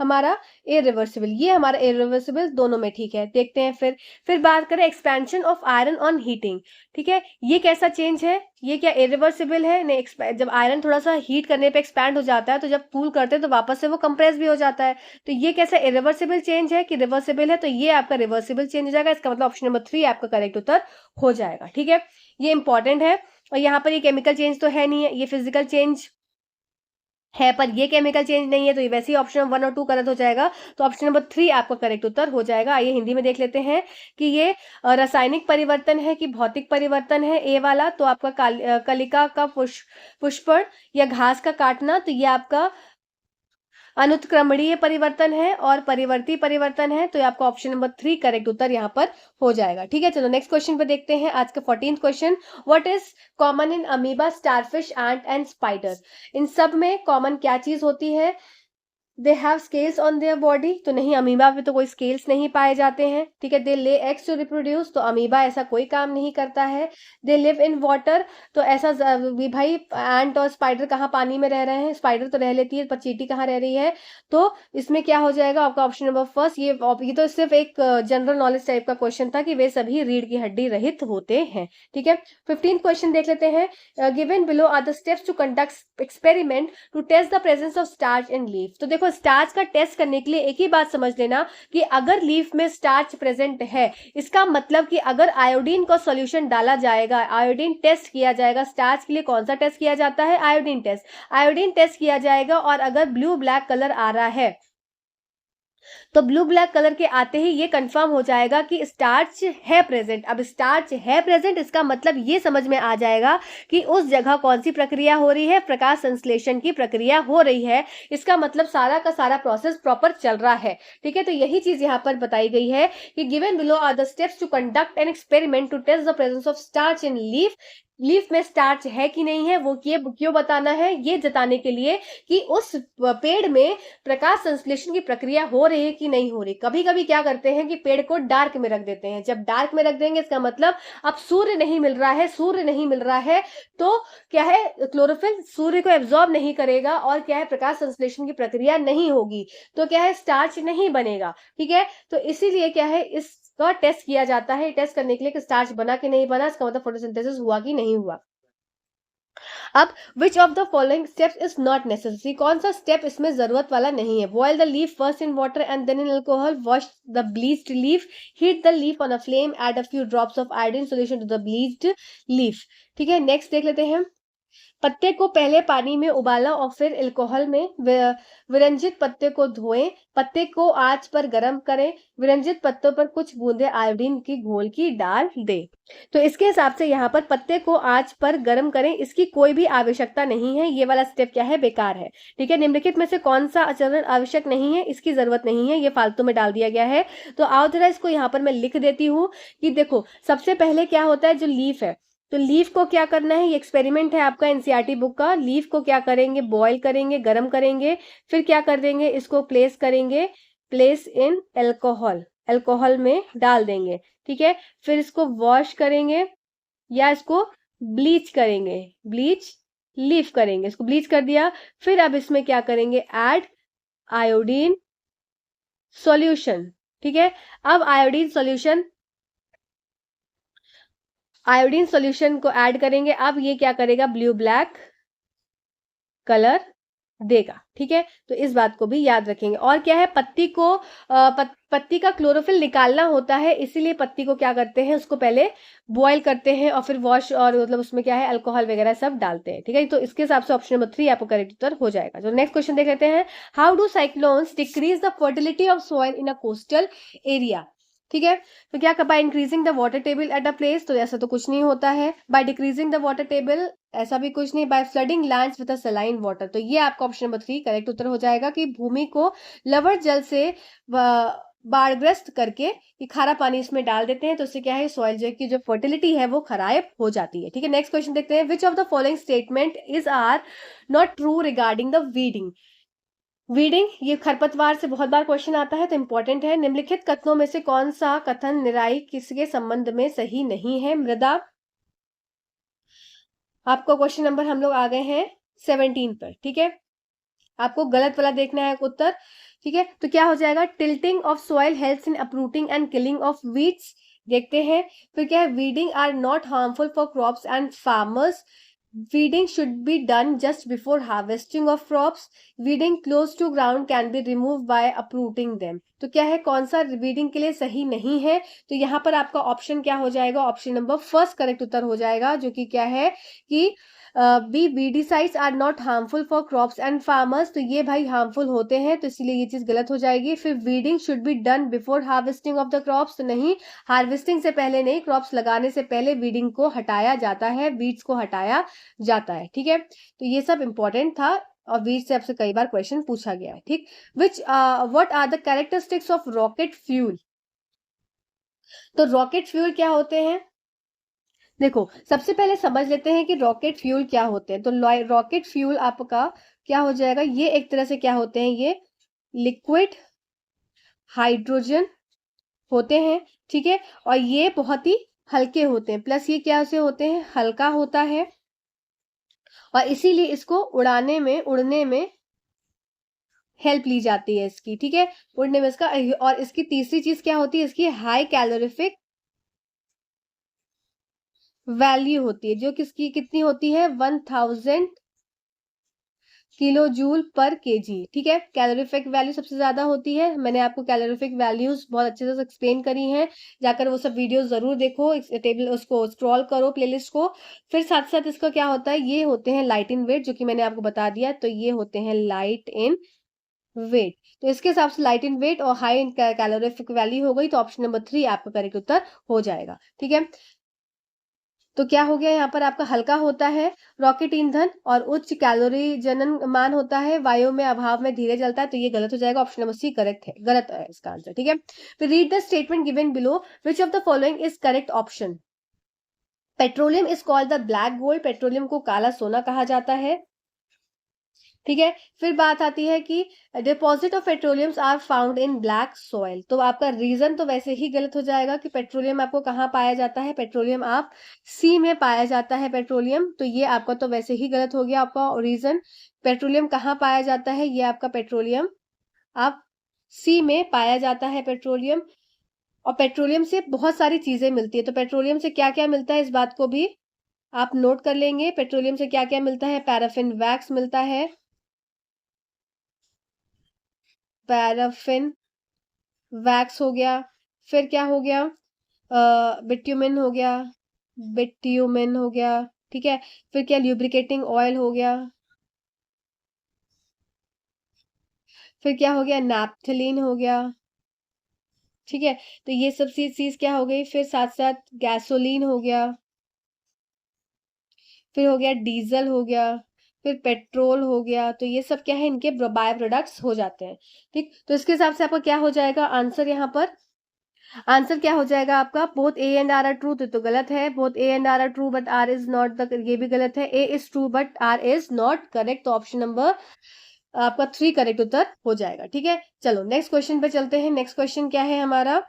हमारा इरिवर्सिबल, ये हमारा इरिवर्सिबल दोनों में, ठीक है। देखते हैं फिर बात करें expansion of iron on heating, ठीक है। ये कैसा चेंज है, ये क्या इरिवर्सिबल है, नहीं, जब आयरन थोड़ा सा हीट करने पे एक्सपैंड हो जाता है तो जब कूल करते हैं तो वापस से वो कंप्रेस भी हो जाता है। तो ये कैसा इरिवर्सिबल चेंज है कि रिवर्सिबल है, तो ये आपका रिवर्सिबल चेंज हो जाएगा। इसका मतलब ऑप्शन नंबर 3 आपका करेक्ट उत्तर हो जाएगा, ठीक है। ये इंपॉर्टेंट है। और यहाँ पर ये केमिकल चेंज तो है नहीं है, ये फिजिकल चेंज है, पर ये केमिकल चेंज नहीं है, तो ये वैसे ही ऑप्शन 1 और 2 गलत हो जाएगा। तो ऑप्शन नंबर 3 आपका करेक्ट उत्तर हो जाएगा। आइए हिंदी में देख लेते हैं कि ये रासायनिक परिवर्तन है कि भौतिक परिवर्तन है। ए वाला तो आपका कलिका का पुष्पण या घास का काटना, तो ये आपका अनुत्क्रमणीय परिवर्तन है और परिवर्ती परिवर्तन है, तो ये आपका ऑप्शन नंबर 3 करेक्ट उत्तर यहाँ पर हो जाएगा, ठीक है। चलो नेक्स्ट क्वेश्चन पे देखते हैं। आज का 14th question, what is common in amoeba, starfish, ant and spider. इन सब में कॉमन क्या चीज होती है, they have scales on their body, तो नहीं, अमीबा पे तो कोई स्केल्स नहीं पाए जाते हैं, ठीक है। दे ले एग्स टू रिप्रोड्यूस, तो अमीबा ऐसा कोई काम नहीं करता है। दे लिव इन वाटर, तो ऐसा भी भाई एंट और स्पाइडर कहाँ पानी में रह रहे हैं, स्पाइडर तो रह लेती है पर चींटी कहाँ रह रही है। तो इसमें क्या हो जाएगा आपका ऑप्शन नंबर फर्स्ट। ये तो सिर्फ एक जनरल नॉलेज टाइप का क्वेश्चन था कि वे सभी रीढ़ की हड्डी रहित होते हैं, ठीक है। 15th क्वेश्चन देख लेते हैं। Given below are the steps to conduct experiment to test the presence of starch in leaf. तो देखो स्टार्च का टेस्ट करने के लिए एक ही बात समझ लेना कि अगर लीफ में स्टार्च प्रेजेंट है, इसका मतलब कि अगर आयोडीन का सॉल्यूशन डाला जाएगा, आयोडीन टेस्ट किया जाएगा। स्टार्च के लिए कौन सा टेस्ट किया जाता है, आयोडीन टेस्ट। आयोडीन टेस्ट किया जाएगा और अगर ब्लू ब्लैक कलर आ रहा है तो ब्लू ब्लैक कलर के आते ही ये कंफर्म हो जाएगा कि स्टार्च है प्रेजेंट। अब स्टार्च है प्रेजेंट, इसका मतलब ये समझ में आ जाएगा कि उस जगह कौन सी प्रक्रिया हो रही है, प्रकाश संश्लेषण की प्रक्रिया हो रही है। इसका मतलब सारा का सारा प्रोसेस प्रॉपर चल रहा है, ठीक है। तो यही चीज यहाँ पर बताई गई है कि given below are the steps to conduct an experiment to test the presence of starch in leaf. Leaf में स्टार्च है कि नहीं है वो क्यों बताना है, ये जताने के लिए कि उस पेड़ में प्रकाश संश्लेषण की प्रक्रिया हो रही है कि नहीं हो रही। कभी कभी क्या करते हैं कि पेड़ को डार्क में रख देते हैं। जब डार्क में रख देंगे इसका मतलब अब सूर्य नहीं मिल रहा है, सूर्य नहीं मिल रहा है तो क्या है, क्लोरोफिल सूर्य को एब्जॉर्ब नहीं करेगा और क्या है, प्रकाश संश्लेषण की प्रक्रिया नहीं होगी, तो क्या है, स्टार्च नहीं बनेगा, ठीक है। तो इसीलिए क्या है, इसका टेस्ट किया जाता है। टेस्ट करने के लिए कि स्टार्च बना कि नहीं बना, इसका मतलब फोटोसिंथेसिस हुआ कि नहीं हुआ। अब which of the following steps is not necessary, कौन सा स्टेप इसमें जरूरत वाला नहीं है। Boil the leaf first in water and then in alcohol, wash the bleached leaf, heat the leaf on a flame, add a few drops of iodine solution to the bleached leaf, ठीक है। Next देख लेते हैं। पत्ते को पहले पानी में उबाला और फिर अल्कोहल में विरंजित पत्ते को धोएं, पत्ते को आंच पर गर्म करें, विरंजित पत्तों पर कुछ बूंदे आयोडीन की घोल की डाल दें। तो इसके हिसाब से यहाँ पर पत्ते को आंच पर गर्म करें, इसकी कोई भी आवश्यकता नहीं है। ये वाला स्टेप क्या है, बेकार है, ठीक है। निम्नलिखित में से कौन सा आचरण आवश्यक नहीं है, इसकी जरूरत नहीं है, ये फालतू में डाल दिया गया है। तो आओ जरा इसको यहाँ पर मैं लिख देती हूँ कि देखो सबसे पहले क्या होता है, जो लीफ है, तो लीफ को क्या करना है, ये एक्सपेरिमेंट है आपका एनसीईआरटी बुक का। लीफ को क्या करेंगे, बॉईल करेंगे, गर्म करेंगे, फिर क्या कर देंगे, इसको प्लेस करेंगे, प्लेस इन अल्कोहल, अल्कोहल में डाल देंगे, ठीक है। फिर इसको वॉश करेंगे या इसको ब्लीच करेंगे, ब्लीच लीफ करेंगे, इसको ब्लीच कर दिया। फिर अब इसमें क्या करेंगे, ऐड आयोडीन सॉल्यूशन, ठीक है। अब आयोडीन सॉल्यूशन को ऐड करेंगे। अब ये क्या करेगा, ब्लू ब्लैक कलर देगा, ठीक है। तो इस बात को भी याद रखेंगे। और क्या है, पत्ती को पत्ती का क्लोरोफिल निकालना होता है, इसीलिए पत्ती को क्या करते हैं, उसको पहले बॉईल करते हैं और फिर वॉश और मतलब उसमें क्या है, अल्कोहल वगैरह सब डालते हैं, ठीक है। तो इसके हिसाब से ऑप्शन नंबर 3 आपको करेक्ट उत्तर हो जाएगा। तो नेक्स्ट क्वेश्चन देख लेते हैं। How do cyclones decrease the fertility of soil in a coastal area, ठीक है। तो क्या by increasing the water table at a place, तो ऐसा तो कुछ नहीं होता है। By decreasing the water table, ऐसा भी कुछ नहीं। By flooding lands with a saline water, तो ये आपका ऑप्शन नंबर 3 करेक्ट उत्तर हो जाएगा कि भूमि को लवण जल से बाढ़ग्रस्त करके ये खारा पानी इसमें डाल देते हैं, तो उससे क्या है, सॉइल जो की जो फर्टिलिटी है वो खराब हो जाती है। ठीक है, नेक्स्ट क्वेश्चन देखते हैं, which of the following statement is or not true regarding the weeding. Weeding, ये खरपतवार से बहुत बार क्वेश्चन आता है तो इंपॉर्टेंट है। निम्नलिखित कथनों में से कौन सा कथन निराई किसके संबंध में सही नहीं है। मृदा, आपको क्वेश्चन नंबर हम लोग आ गए हैं 17 पर। ठीक है, आपको गलत वाला देखना है उत्तर। ठीक है, तो क्या हो जाएगा, tilting of soil helps in uprooting and killing of weeds. देखते हैं फिर क्या है, weeding are not harmful for crops and farmers. Weeding should be done just before harvesting of crops. Weeding close to ground can be removed by uprooting them. तो क्या है, कौन सा weeding के लिए सही नहीं है, तो यहाँ पर आपका ऑप्शन क्या हो जाएगा, ऑप्शन नंबर फर्स्ट करेक्ट उत्तर हो जाएगा, जो कि क्या है कि B weedicides are not harmful for crops and farmers. तो ये भाई हार्मफुल होते हैं, तो इसलिए ये चीज गलत हो जाएगी। फिर weeding should be done before harvesting of the crops, तो नहीं, हार्वेस्टिंग से पहले नहीं, क्रॉप्स लगाने से पहले वीडिंग को हटाया जाता है, बीड्स को हटाया जाता है। ठीक है, तो ये सब इंपॉर्टेंट था और वीड से आपसे कई बार क्वेश्चन पूछा गया है। ठीक, which what are the characteristics of rocket fuel. तो रॉकेट फ्यूल क्या होते हैं, देखो सबसे पहले समझ लेते हैं कि रॉकेट फ्यूल क्या होते हैं। तो रॉकेट फ्यूल आपका क्या हो जाएगा, ये एक तरह से क्या होते हैं, ये लिक्विड हाइड्रोजन होते हैं। ठीक है, और ये बहुत ही हल्के होते हैं, प्लस ये क्या से होते हैं, हल्का होता है, और इसीलिए इसको उड़ने में हेल्प ली जाती है इसकी। ठीक है, उड़ने में इसका, और इसकी तीसरी चीज क्या होती है, इसकी हाई कैलोरीफिक वैल्यू होती है, जो किसकी कितनी होती है, 1000 किलो जूल पर केजी। ठीक है, कैलोरीफिक वैल्यू सबसे ज्यादा होती है, मैंने आपको कैलोरीफिक वैल्यूज बहुत अच्छे से एक्सप्लेन करी हैं, जाकर वो सब वीडियो जरूर देखो, टेबल उसको स्क्रॉल करो प्लेलिस्ट को। फिर साथ साथ इसका क्या होता है, ये होते हैं लाइट इन वेट, जो कि मैंने आपको बता दिया, तो ये होते हैं लाइट इन वेट। तो इसके हिसाब से लाइट इन वेट और हाई इन कैलोरीफिक वैल्यू हो गई, तो ऑप्शन नंबर 3 आपका करेक्ट उत्तर हो जाएगा। ठीक है, तो क्या हो गया, यहाँ पर आपका हल्का होता है रॉकेट ईंधन और उच्च कैलोरी जनन मान होता है, वायु में अभाव में धीरे जलता है, तो ये गलत हो जाएगा, ऑप्शन नंबर सी करेक्ट है, गलत है इसका आंसर। ठीक है, फिर read the statement given below, which of the following is correct option. Petroleum is called the black gold, petroleum को काला सोना कहा जाता है। ठीक है, फिर बात आती है कि deposit of petroleum are found in black soil, तो आपका रीजन तो वैसे ही गलत हो जाएगा कि पेट्रोलियम आपको कहाँ पाया जाता है, पेट्रोलियम आप सी में पाया जाता है पेट्रोलियम, तो ये आपका तो वैसे ही गलत हो गया आपका रीजन। पेट्रोलियम कहाँ पाया जाता है, ये आपका पेट्रोलियम आप सी में पाया जाता है पेट्रोलियम, और पेट्रोलियम से बहुत सारी चीजें मिलती है, तो पेट्रोलियम से क्या क्या मिलता है इस बात को भी आप नोट कर लेंगे। पेट्रोलियम से क्या क्या मिलता है, पैराफिन वैक्स मिलता है, पैराफिन वैक्स हो गया, फिर क्या हो गया, बिट्यूमिन हो गया, बिट्यूमिन हो गया। ठीक है, फिर क्या, ल्यूब्रिकेटिंग ऑयल हो गया, फिर क्या हो गया, नैप्थलीन हो गया। ठीक है, तो ये सब चीज क्या हो गई, फिर साथ साथ गैसोलीन हो गया, फिर हो गया डीजल हो गया, फिर पेट्रोल हो गया, तो ये सब क्या है, इनके बाय प्रोडक्ट्स हो जाते हैं। ठीक, तो इसके हिसाब से आपका क्या हो जाएगा आंसर, यहाँ पर आंसर क्या हो जाएगा आपका, both A and R are true, तो गलत है, both A and R are true but R is not the, ये भी गलत है, A is true but R is not correct, तो ऑप्शन नंबर आपका 3 करेक्ट उत्तर हो जाएगा। ठीक है, चलो नेक्स्ट क्वेश्चन पे चलते हैं। नेक्स्ट क्वेश्चन क्या है हमारा,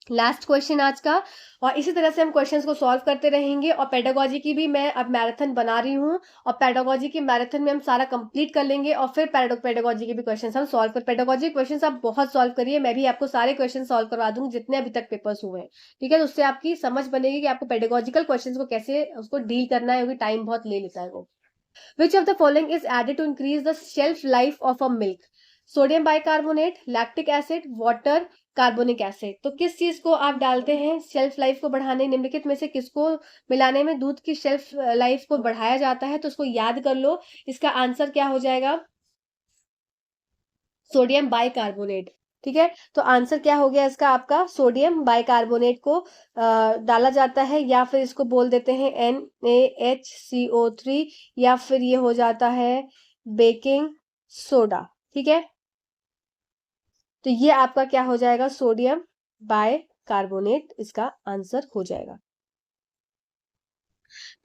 लास्ट क्वेश्चन आज का, और इसी तरह से हम क्वेश्चंस को सॉल्व करते रहेंगे, और पेडागोजी की भी मैं अब मैराथन बना रही हूँ, और पेडागोजी की मैराथन में हम सारा कंप्लीट कर लेंगे, और फिर पेडागोजी के भी क्वेश्चंस हम सॉल्व कर, पेडागोजी क्वेश्चंस आप बहुत सॉल्व करिए, मैं भी आपको सारे क्वेश्चन सॉल्व करवा दूंगी जितने अभी तक पेपर्स हुए हैं। ठीक है, तो उससे आपकी समझ बनेगी कि आपको पेडागोजिकल क्वेश्चन को कैसे उसको डील करना है, क्योंकि टाइम बहुत ले लेता है वो। Which of the following is added to increase the shelf life of a milk? Sodium bicarbonate, lactic acid, water, carbonic acid. तो किस चीज को आप डालते हैं शेल्फ लाइफ को बढ़ाने, निम्नलिखित में से किसको मिलाने में दूध की शेल्फ लाइफ को बढ़ाया जाता है, तो उसको याद कर लो, इसका आंसर क्या हो जाएगा, सोडियम बाइकार्बोनेट। ठीक है, तो आंसर क्या हो गया इसका आपका, सोडियम बाइकार्बोनेट को डाला जाता है, या फिर इसको बोल देते हैं NaHCO3, या फिर ये हो जाता है बेकिंग सोडा। ठीक है, तो ये आपका क्या हो जाएगा, सोडियम बाय कार्बोनेट इसका आंसर हो जाएगा।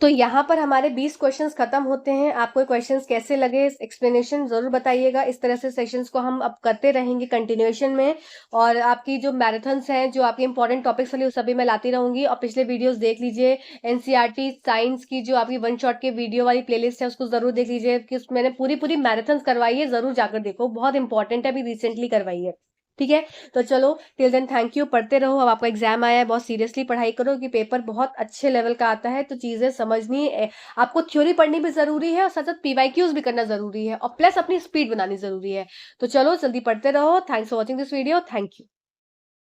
तो यहाँ पर हमारे 20 क्वेश्चंस खत्म होते हैं। आपको क्वेश्चंस कैसे लगे, एक्सप्लेनेशन जरूर बताइएगा। इस तरह से सेशंस को हम अब करते रहेंगे कंटिन्यूएशन में, और आपकी जो मैराथन्स हैं, जो आपके इंपॉर्टेंट टॉपिक्स वाली, वो सभी मैं लाती रहूंगी। और पिछले वीडियोस देख लीजिए, एनसीईआरटी साइंस की जो आपकी वन शॉट के वीडियो वाली प्लेलिस्ट है उसको जरूर देख लीजिए, कि मैंने पूरी पूरी मैराथन्स करवाई है, जरूर जाकर देखो, बहुत इंपॉर्टेंट है, अभी रिसेंटली करवाई है। ठीक है, तो चलो टिल देन थैंक यू, पढ़ते रहो। अब आपका एग्जाम आया है, बहुत सीरियसली पढ़ाई करो, कि पेपर बहुत अच्छे लेवल का आता है, तो चीजें समझनी, आपको थ्योरी पढ़नी भी जरूरी है, और साथ साथ पीवाईक्यूज भी करना जरूरी है, और प्लस अपनी स्पीड बनानी जरूरी है। तो चलो जल्दी पढ़ते रहो। Thanks for watching this video, thank you.